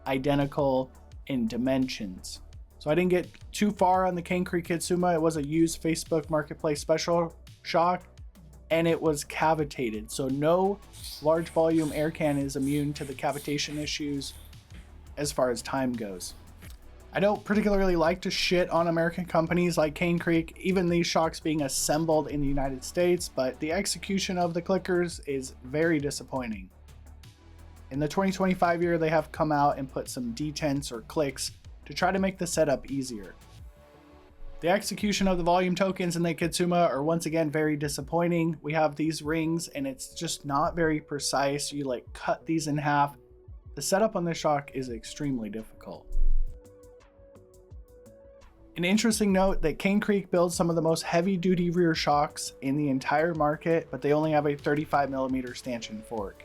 identical in dimensions. So I didn't get too far on the Cane Creek Katsuma. It was a used Facebook Marketplace special shock and it was cavitated. So no large volume air can is immune to the cavitation issues as far as time goes. I don't particularly like to shit on American companies like Cane Creek, even these shocks being assembled in the United States, but the execution of the clickers is very disappointing. In the 2025 year, they have come out and put some detents or clicks to try to make the setup easier. The execution of the volume tokens in the Katsuma are once again very disappointing. We have these rings and it's just not very precise. You like cut these in half. The setup on this shock is extremely difficult. An interesting note that Cane Creek builds some of the most heavy-duty rear shocks in the entire market, but they only have a 35mm stanchion fork.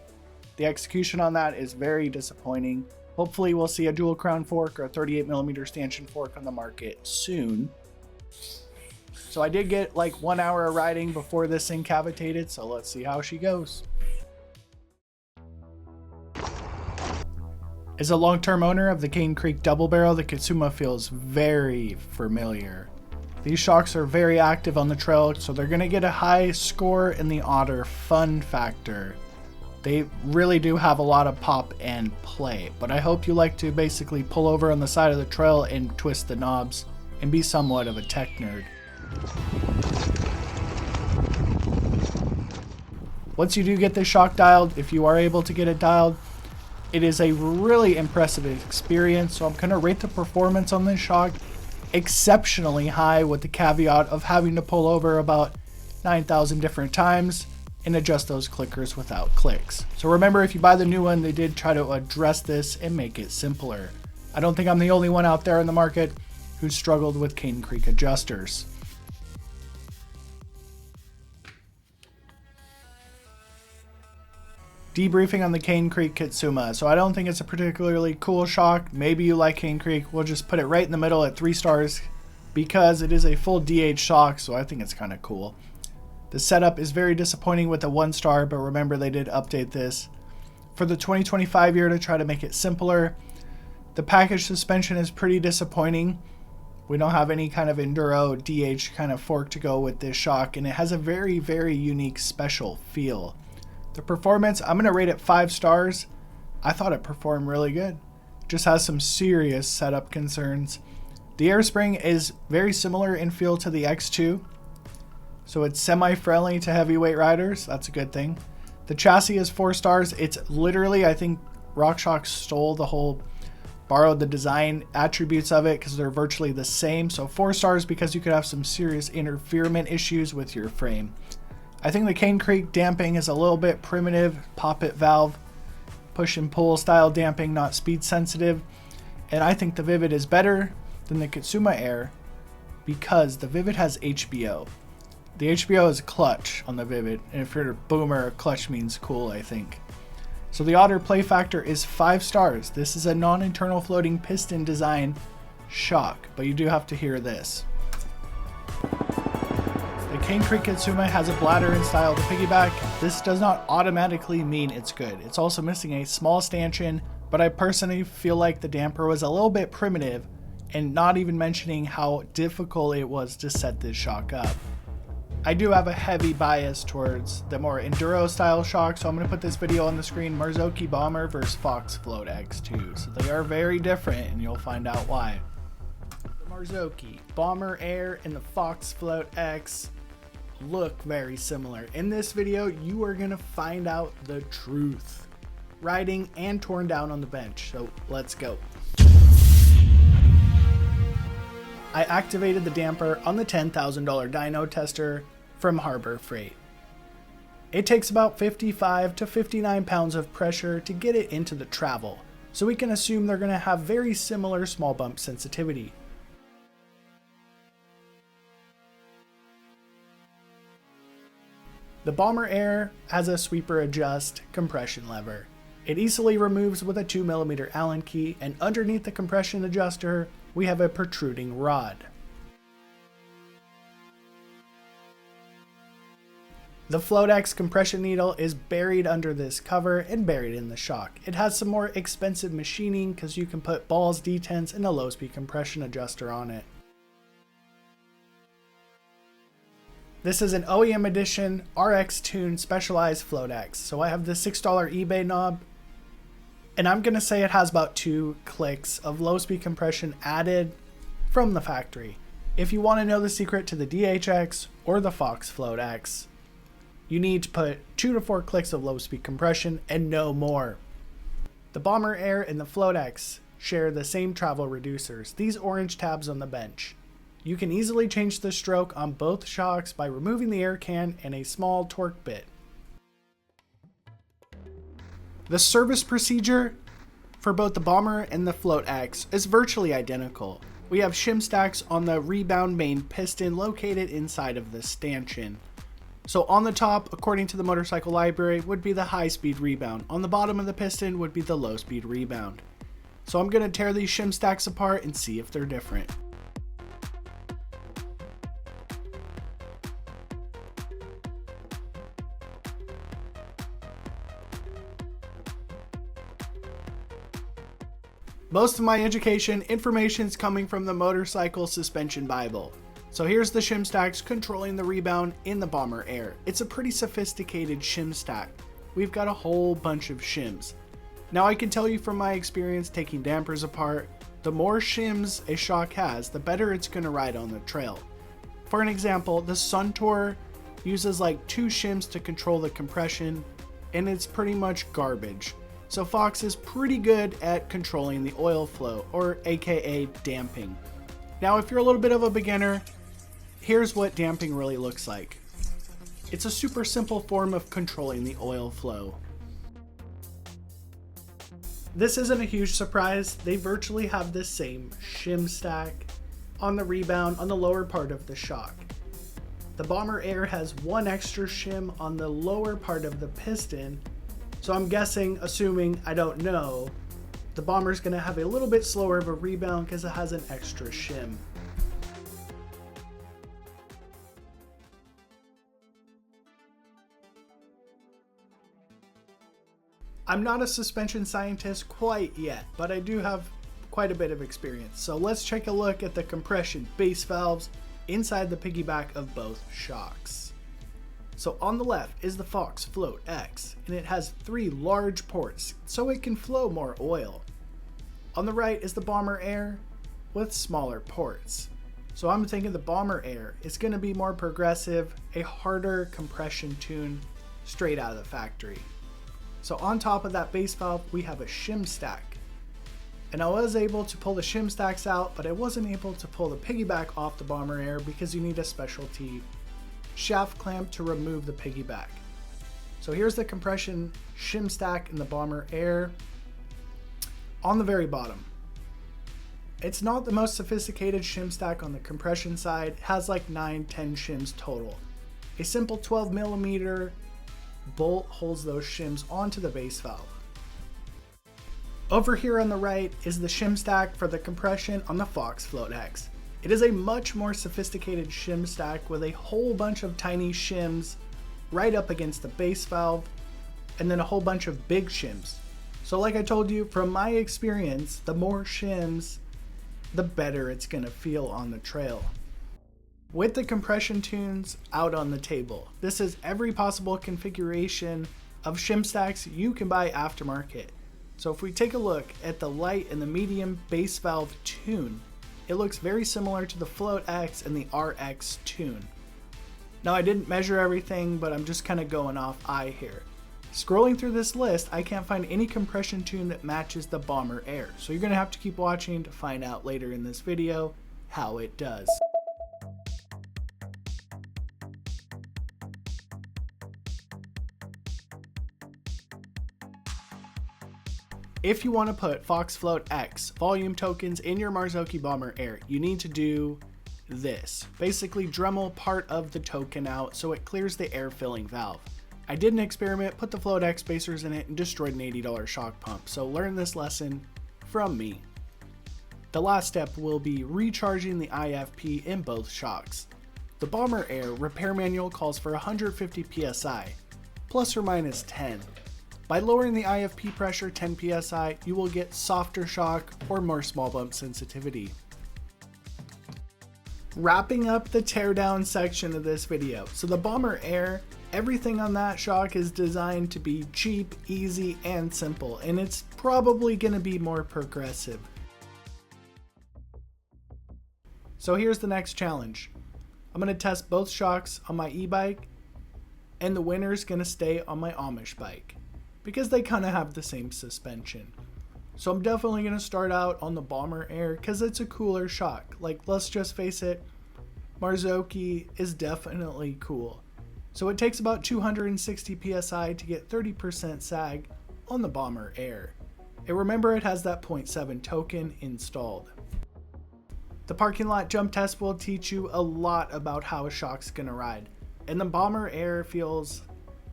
The execution on that is very disappointing. Hopefully we'll see a dual crown fork or a 38mm stanchion fork on the market soon. So I did get like 1 hour of riding before this thing cavitated, so let's see how she goes. As a long-term owner of the Cane Creek Double Barrel, the Kitsuma feels very familiar. These shocks are very active on the trail, so they're going to get a high score in the Otter fun factor. They really do have a lot of pop and play, but I hope you like to basically pull over on the side of the trail and twist the knobs and be somewhat of a tech nerd. Once you do get this shock dialed, if you are able to get it dialed, it is a really impressive experience, so I'm going to rate the performance on this shock exceptionally high, with the caveat of having to pull over about 9,000 different times and adjust those clickers without clicks. So remember, if you buy the new one, they did try to address this and make it simpler. I don't think I'm the only one out there in the market who struggled with Cane Creek adjusters. Debriefing on the Cane Creek Kitsuma. So I don't think it's a particularly cool shock. Maybe you like Cane Creek. We'll just put it right in the middle at 3 stars because it is a full DH shock, so I think it's kind of cool. The setup is very disappointing with a 1 star, but remember they did update this for the 2025 year to try to make it simpler. The package suspension is pretty disappointing. We don't have any kind of enduro DH kind of fork to go with this shock, and it has a very, very unique special feel. The performance, I'm going to rate it 5 stars. I thought it performed really good. Just has some serious setup concerns. The air spring is very similar in feel to the X2. So it's semi-friendly to heavyweight riders. That's a good thing. The chassis is 4 stars. It's literally, I think RockShox borrowed the design attributes of it because they're virtually the same. So 4 stars because you could have some serious interference issues with your frame. I think the Cane Creek damping is a little bit primitive, poppet valve, push and pull style damping, not speed sensitive. And I think the Vivid is better than the Kitsuma Air because the Vivid has HBO. The HBO is clutch on the Vivid, and if you're a boomer, clutch means cool, I think. So the Otter play factor is 5 stars. This is a non-internal floating piston design shock, but you do have to hear this. The Cane Creek Kitsuma has a bladder and style to piggyback. This does not automatically mean it's good. It's also missing a small stanchion, but I personally feel like the damper was a little bit primitive, and not even mentioning how difficult it was to set this shock up. I do have a heavy bias towards the more enduro style shock, so I'm going to put this video on the screen. Marzocchi Bomber versus Fox Float X2. So they are very different, and you'll find out why. The Marzocchi Bomber Air and the Fox Float X look very similar. In this video, you are going to find out the truth. Riding and torn down on the bench, so let's go. I activated the damper on the $10,000 dyno tester from Harbor Freight. It takes about 55 to 59 pounds of pressure to get it into the travel, so we can assume they're going to have very similar small bump sensitivity. The Bomber Air has a sweeper adjust compression lever. It easily removes with a 2mm Allen key, and underneath the compression adjuster, we have a protruding rod. The Float X compression needle is buried under this cover and buried in the shock. It has some more expensive machining because you can put balls, detents, and a low speed compression adjuster on it. This is an OEM edition RX Tune Specialized Float X. So I have the $6 eBay knob, and I'm going to say it has about 2 clicks of low speed compression added from the factory. If you want to know the secret to the DHX or the Fox Float X, you need to put 2 to 4 clicks of low speed compression and no more. The Bomber Air and the Float X share the same travel reducers, these orange tabs on the bench. You can easily change the stroke on both shocks by removing the air can and a small torque bit. The service procedure for both the Bomber and the Float X is virtually identical. We have shim stacks on the rebound main piston located inside of the stanchion. So on the top, according to the motorcycle library, would be the high speed rebound. On the bottom of the piston would be the low speed rebound. So I'm gonna tear these shim stacks apart and see if they're different. Most of my education information is coming from the Motorcycle Suspension Bible. So here's the shim stacks controlling the rebound in the Bomber Air. It's a pretty sophisticated shim stack. We've got a whole bunch of shims. Now I can tell you from my experience taking dampers apart, the more shims a shock has, the better it's going to ride on the trail. For an example, the Suntour uses like 2 shims to control the compression, and it's pretty much garbage. So Fox is pretty good at controlling the oil flow, or aka damping. Now if you're a little bit of a beginner, here's what damping really looks like. It's a super simple form of controlling the oil flow. This isn't a huge surprise, they virtually have the same shim stack on the rebound on the lower part of the shock. The Bomber Air has 1 extra shim on the lower part of the piston. So I'm guessing, assuming I don't know, the Bomber's going to have a little bit slower of a rebound because it has an extra shim. I'm not a suspension scientist quite yet, but I do have quite a bit of experience. So let's take a look at the compression base valves inside the piggyback of both shocks. So on the left is the Fox Float X, and it has 3 large ports so it can flow more oil. On the right is the Bomber Air with smaller ports. So I'm thinking the Bomber Air is going to be more progressive, a harder compression tune straight out of the factory. So on top of that base valve we have a shim stack. And I was able to pull the shim stacks out, but I wasn't able to pull the piggyback off the Bomber Air because you need a specialty shaft clamp to remove the piggyback. So here's the compression shim stack in the Bomber Air. On the very bottom, it's not the most sophisticated shim stack on the compression side. It has like 9-10 shims total. A simple 12mm bolt holds those shims onto the base valve. Over here on the right is the shim stack for the compression on the Fox Float X. It is a much more sophisticated shim stack with a whole bunch of tiny shims right up against the base valve, and then a whole bunch of big shims. So like I told you, from my experience, the more shims, the better it's gonna feel on the trail. With the compression tunes out on the table, this is every possible configuration of shim stacks you can buy aftermarket. So if we take a look at the light and the medium base valve tune, it looks very similar to the Float X and the RX tune. Now I didn't measure everything, but I'm just kind of going off eye here. Scrolling through this list, I can't find any compression tune that matches the Bomber Air, so you're going to have to keep watching to find out later in this video how it does. If you want to put Fox Float X volume tokens in your Marzocchi Bomber Air, you need to do this. Basically Dremel part of the token out so it clears the air filling valve. I did an experiment, put the Float X spacers in it, and destroyed an $80 shock pump, so learn this lesson from me. The last step will be recharging the IFP in both shocks. The Bomber Air repair manual calls for 150 psi, plus or minus 10. By lowering the IFP pressure 10 psi, you will get softer shock or more small bump sensitivity. Wrapping up the teardown section of this video. So the Bomber Air, everything on that shock is designed to be cheap, easy, and simple, and it's probably going to be more progressive. So here's the next challenge. I'm going to test both shocks on my e-bike, and the winner's going to stay on my Amish bike, because they kind of have the same suspension. So I'm definitely going to start out on the Bomber Air because it's a cooler shock. Like, let's just face it, Marzocchi is definitely cool. So it takes about 260 psi to get 30% sag on the Bomber Air. And remember, it has that 0.7 token installed. The parking lot jump test will teach you a lot about how a shock's going to ride. And the Bomber Air feels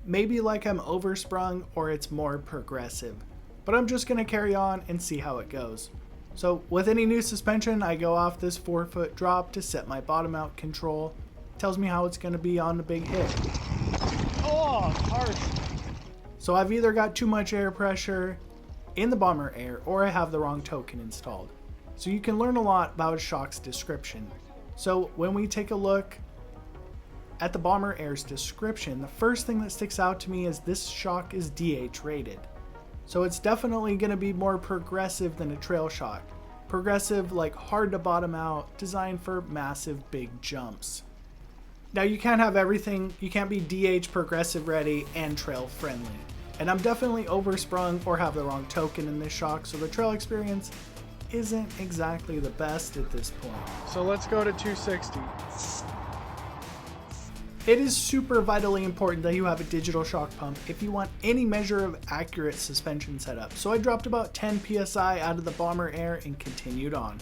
maybe like I'm oversprung, or it's more progressive. but I'm just going to carry on and see how it goes. So with any new suspension, I go off this 4-foot drop to set my bottom out control. It tells me how it's going to be on the big hit. Oh, harsh. So I've either got too much air pressure in the bomber air or I have the wrong token installed. So you can learn a lot about a shock's description. So when we take a look at the bomber air's description, the first thing that sticks out to me is this shock is DH rated. So it's definitely going to be more progressive than a trail shock. Progressive, like hard to bottom out, designed for massive big jumps. Now you can't have everything. You can't be DH progressive ready and trail friendly. And I'm definitely oversprung or have the wrong token in this shock, so the trail experience isn't exactly the best at this point. So let's go to 260. It is super vitally important that you have a digital shock pump if you want any measure of accurate suspension setup. So I dropped about 10 psi out of the bomber air and continued on.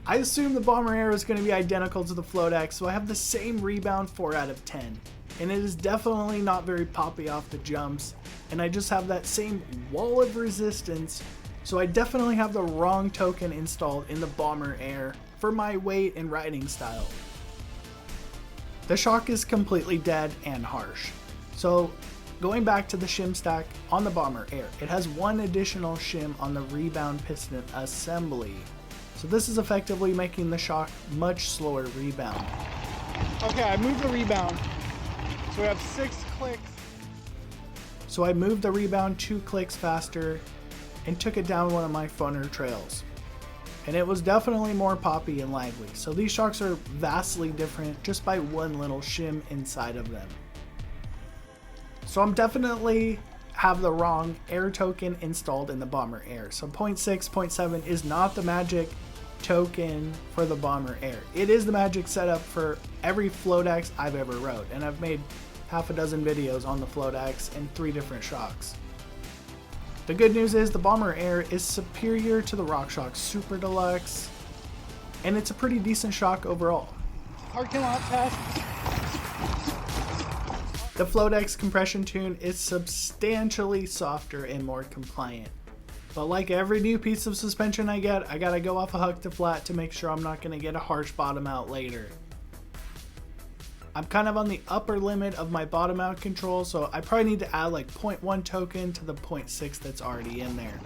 I assumed the bomber air was going to be identical to the Float X, so I have the same rebound 4 out of 10. And it is definitely not very poppy off the jumps, and I just have that same wall of resistance, so I definitely have the wrong token installed in the bomber air for my weight and riding style. The shock is completely dead and harsh. So going back to the shim stack on the bomber air, it has one additional shim on the rebound piston assembly. So this is effectively making the shock much slower rebound. Okay, I moved the rebound. So we have 6 clicks. So I moved the rebound 2 clicks faster and took it down one of my funner trails. And it was definitely more poppy and lively. So these shocks are vastly different just by one little shim inside of them. So I'm definitely have the wrong air token installed in the bomber air. So 0.6, 0.7 is not the magic token for the bomber air. It is the magic setup for every Float X I've ever rode. And I've made half a dozen videos on the Float X and 3 different shocks. The good news is the bomber air is superior to the RockShox Super Deluxe, and it's a pretty decent shock overall. Parking lot test. The Float X compression tune is substantially softer and more compliant. But like every new piece of suspension I get, I gotta go off a huck to flat to make sure I'm not gonna get a harsh bottom out later. I'm kind of on the upper limit of my bottom out control, so I probably need to add like 0.1 token to the 0.6 that's already in there.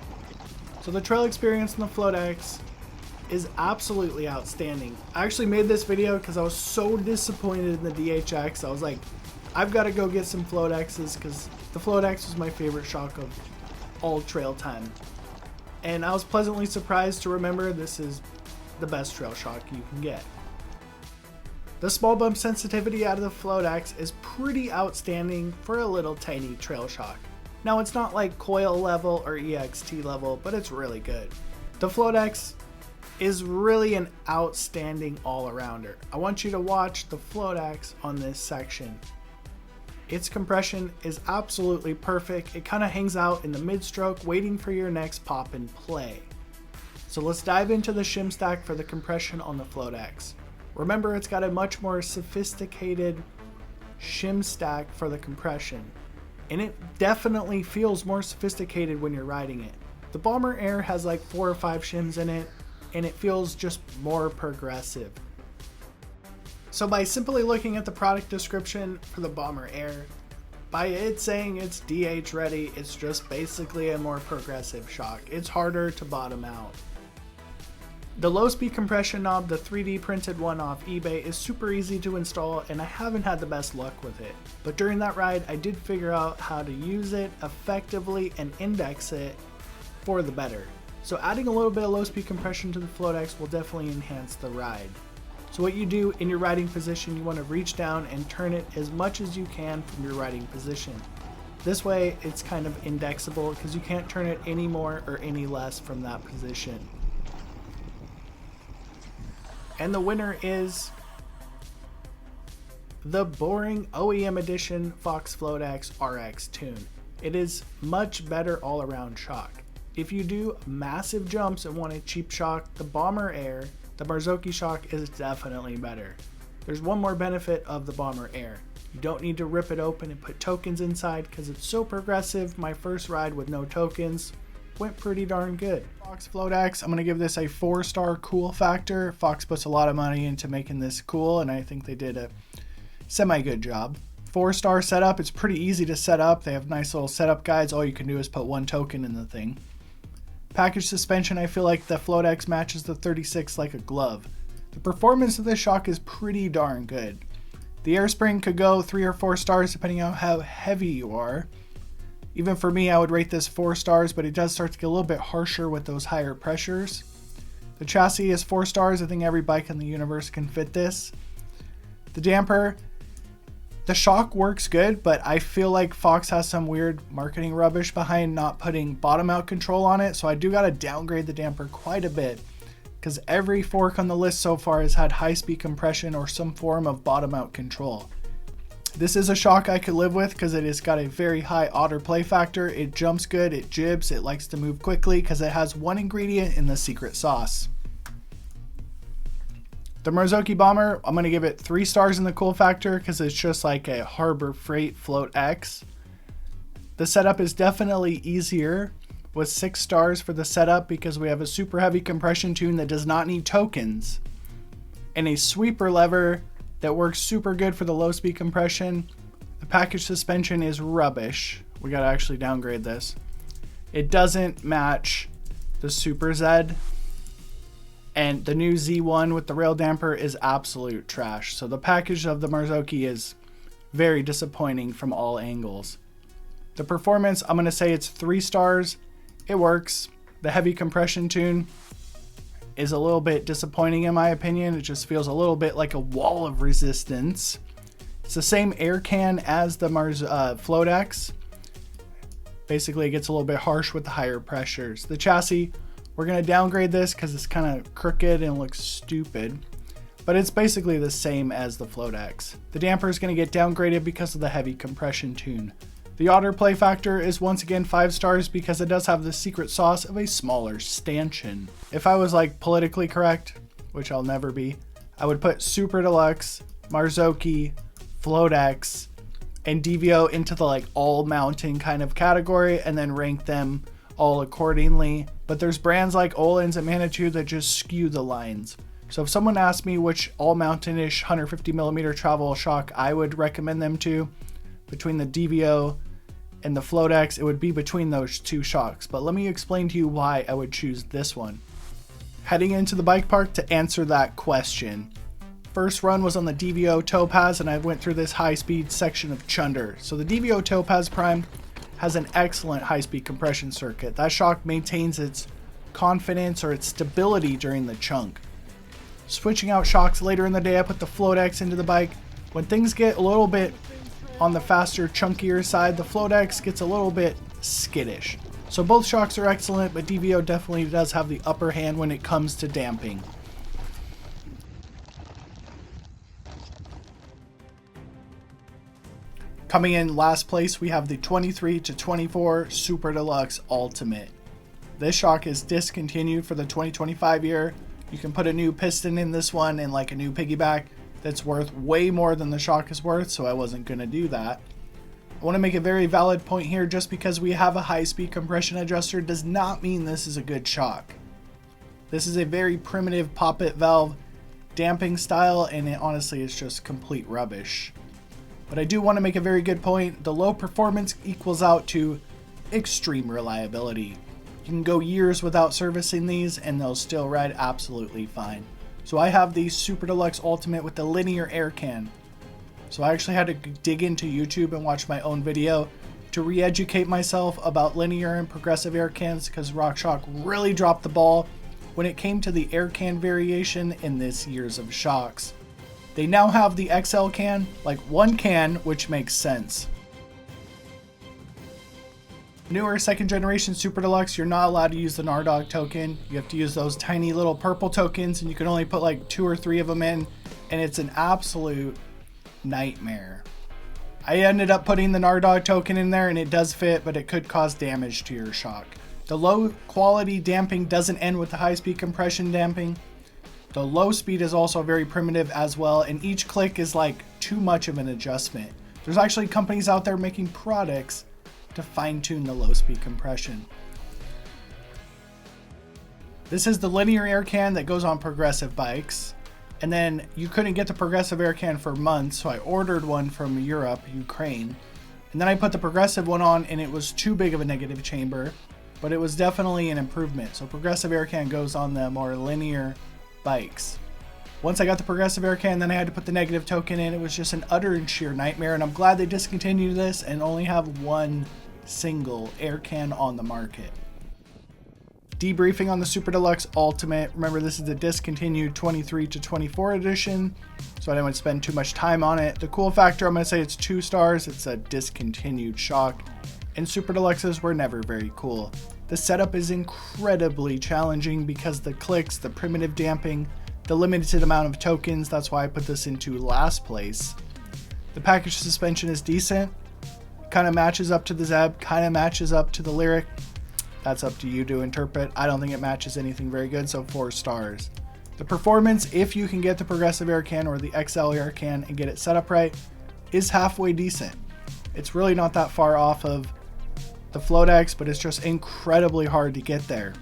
So the trail experience in the Float X is absolutely outstanding. I actually made this video because I was so disappointed in the DHX. I was like, I've got to go get some Float X's because the Float X was my favorite shock of all trail time. And I was pleasantly surprised to remember this is the best trail shock you can get. The small bump sensitivity out of the Float X is pretty outstanding for a little tiny trail shock. Now it's not like coil level or EXT level, but it's really good. The Float X is really an outstanding all-arounder. I want you to watch the Float X on this section. Its compression is absolutely perfect. It kind of hangs out in the mid-stroke waiting for your next pop and play. So let's dive into the shim stack for the compression on the Float X. Remember, it's got a much more sophisticated shim stack for the compression, and it definitely feels more sophisticated when you're riding it. The bomber air has like 4 or 5 shims in it, and it feels just more progressive. So by simply looking at the product description for the bomber air, by it saying it's DH ready, it's just basically a more progressive shock. It's harder to bottom out. The low speed compression knob, the 3D printed one off eBay, is super easy to install and I haven't had the best luck with it. But during that ride I did figure out how to use it effectively and index it for the better. So adding a little bit of low speed compression to the Float X will definitely enhance the ride. So what you do in your riding position, you want to reach down and turn it as much as you can from your riding position. This way it's kind of indexable because you can't turn it any more or any less from that position. And the winner is the boring OEM edition Fox Float X RX tune. It is much better all around shock. If you do massive jumps and want a cheap shock, the Bomber Air, the Marzocchi shock is definitely better. There's one more benefit of the Bomber Air. You don't need to rip it open and put tokens inside because it's so progressive. My first ride with no tokens went pretty darn good. Fox Floatex, I'm going to give this a 4-star cool factor. Fox puts a lot of money into making this cool, and I think they did a semi-good job. 4-star setup, it's pretty easy to set up. They have nice little setup guides. All you can do is put 1 token in the thing. Package suspension, I feel like the Floatex matches the 36 like a glove. The performance of this shock is pretty darn good. The air spring could go 3 or 4 stars depending on how heavy you are. Even for me, I would rate this 4 stars, but it does start to get a little bit harsher with those higher pressures. The chassis is 4 stars. I think every bike in the universe can fit this. The damper, the shock works good, but I feel like Fox has some weird marketing rubbish behind not putting bottom out control on it, so I do gotta downgrade the damper quite a bit, because every fork on the list so far has had high speed compression or some form of bottom out control. This is a shock I could live with because it has got a very high otter play factor. It jumps good, it jibs, it likes to move quickly because it has one ingredient in the secret sauce. The Marzocchi Bomber, I'm going to give it 3 stars in the cool factor because it's just like a Harbor Freight Float X. The setup is definitely easier with 6 stars for the setup because we have a super heavy compression tune that does not need tokens and a sweeper lever that works super good for the low speed compression. The package suspension is rubbish. We gotta actually downgrade this. It doesn't match the Super Z, and the new Z1 with the rail damper is absolute trash. So the package of the Marzocchi is very disappointing from all angles. The performance, I'm gonna say it's 3 stars. It works. The heavy compression tune is a little bit disappointing in my opinion. It just feels a little bit like a wall of resistance. It's the same air can as the Floatex. Basically, it gets a little bit harsh with the higher pressures. The chassis, we're going to downgrade this because it's kind of crooked and looks stupid, but it's basically the same as the Floatex. The damper is going to get downgraded because of the heavy compression tune. The otter play factor is once again 5 stars because it does have the secret sauce of a smaller stanchion. If I was like politically correct, which I'll never be, I would put Super Deluxe, Marzocchi, Floatex, and DVO into the like all mountain kind of category and then rank them all accordingly. But there's brands like Öhlins and Manitou that just skew the lines. So if someone asked me which all mountain-ish 150mm travel shock I would recommend them to, between the DVO and the Floatex, it would be between those 2 shocks. But let me explain to you why I would choose this one. Heading into the bike park to answer that question. First run was on the DVO Topaz, and I went through this high-speed section of Chunder. So the DVO Topaz Prime has an excellent high-speed compression circuit. That shock maintains its confidence or its stability during the chunk. Switching out shocks later in the day, I put the Floatex into the bike. When things get a little bit on the faster, chunkier side, the Floatex gets a little bit skittish. So both shocks are excellent, but DVO definitely does have the upper hand when it comes to damping. Coming in last place, we have the 23 to 24 Super Deluxe Ultimate. This shock is discontinued for the 2025 year. You can put a new piston in this one and like a new piggyback that's worth way more than the shock is worth, so I wasn't going to do that. I want to make a very valid point here. Just because we have a high-speed compression adjuster does not mean this is a good shock. This is a very primitive poppet valve damping style, and it honestly is just complete rubbish. But I do want to make a very good point. The low performance equals out to extreme reliability. You can go years without servicing these and they'll still ride absolutely fine. So I have the Super Deluxe Ultimate with the linear air can. So I actually had to dig into YouTube and watch my own video to re-educate myself about linear and progressive air cans, because RockShox really dropped the ball when it came to the air can variation in this year's of shocks. They now have the XL can, like one can, which makes sense. Newer 2nd generation Super Deluxe, you're not allowed to use the Nardog token. You have to use those tiny little purple tokens, and you can only put like 2 or 3 of them in, and it's an absolute nightmare. I ended up putting the Nardog token in there, and it does fit, but it could cause damage to your shock. The low quality damping doesn't end with the high speed compression damping. The low speed is also very primitive as well, and each click is like too much of an adjustment. There's actually companies out there making products to fine-tune the low-speed compression. This is the linear air can that goes on progressive bikes. And then you couldn't get the progressive air can for months, so I ordered one from Europe, Ukraine. And then I put the progressive one on and it was too big of a negative chamber, but it was definitely an improvement. So progressive air can goes on the more linear bikes. Once I got the progressive air can, then I had to put the negative token in. It was just an utter and sheer nightmare, and I'm glad they discontinued this and only have one single air can on the market. Debriefing on the Super Deluxe Ultimate. Remember, this is the discontinued 23 to 24 edition, so I didn't want to spend too much time on it. The cool factor, I'm going to say it's 2 stars. It's a discontinued shock, and Super Deluxes were never very cool. The setup is incredibly challenging because the clicks, the primitive damping, the limited amount of tokens. That's why I put this into last place. The package suspension is decent. Kind of matches up to the Zeb, kind of matches up to the Lyric. That's up to you to interpret. I don't think it matches anything very good, so 4 stars. The performance, if you can get the progressive air can or the XL air can and get it set up right, is halfway decent. It's really not that far off of the Floadex, but it's just incredibly hard to get there.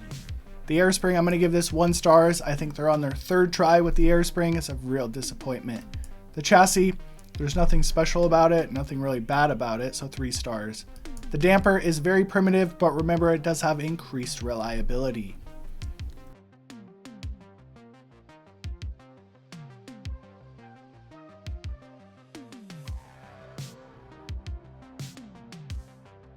The airspring, I'm going to give this 1 stars. I think they're on their 3rd try with the airspring. It's a real disappointment. The chassis, there's nothing special about it, nothing really bad about it, so 3 stars. The damper is very primitive, but remember it does have increased reliability.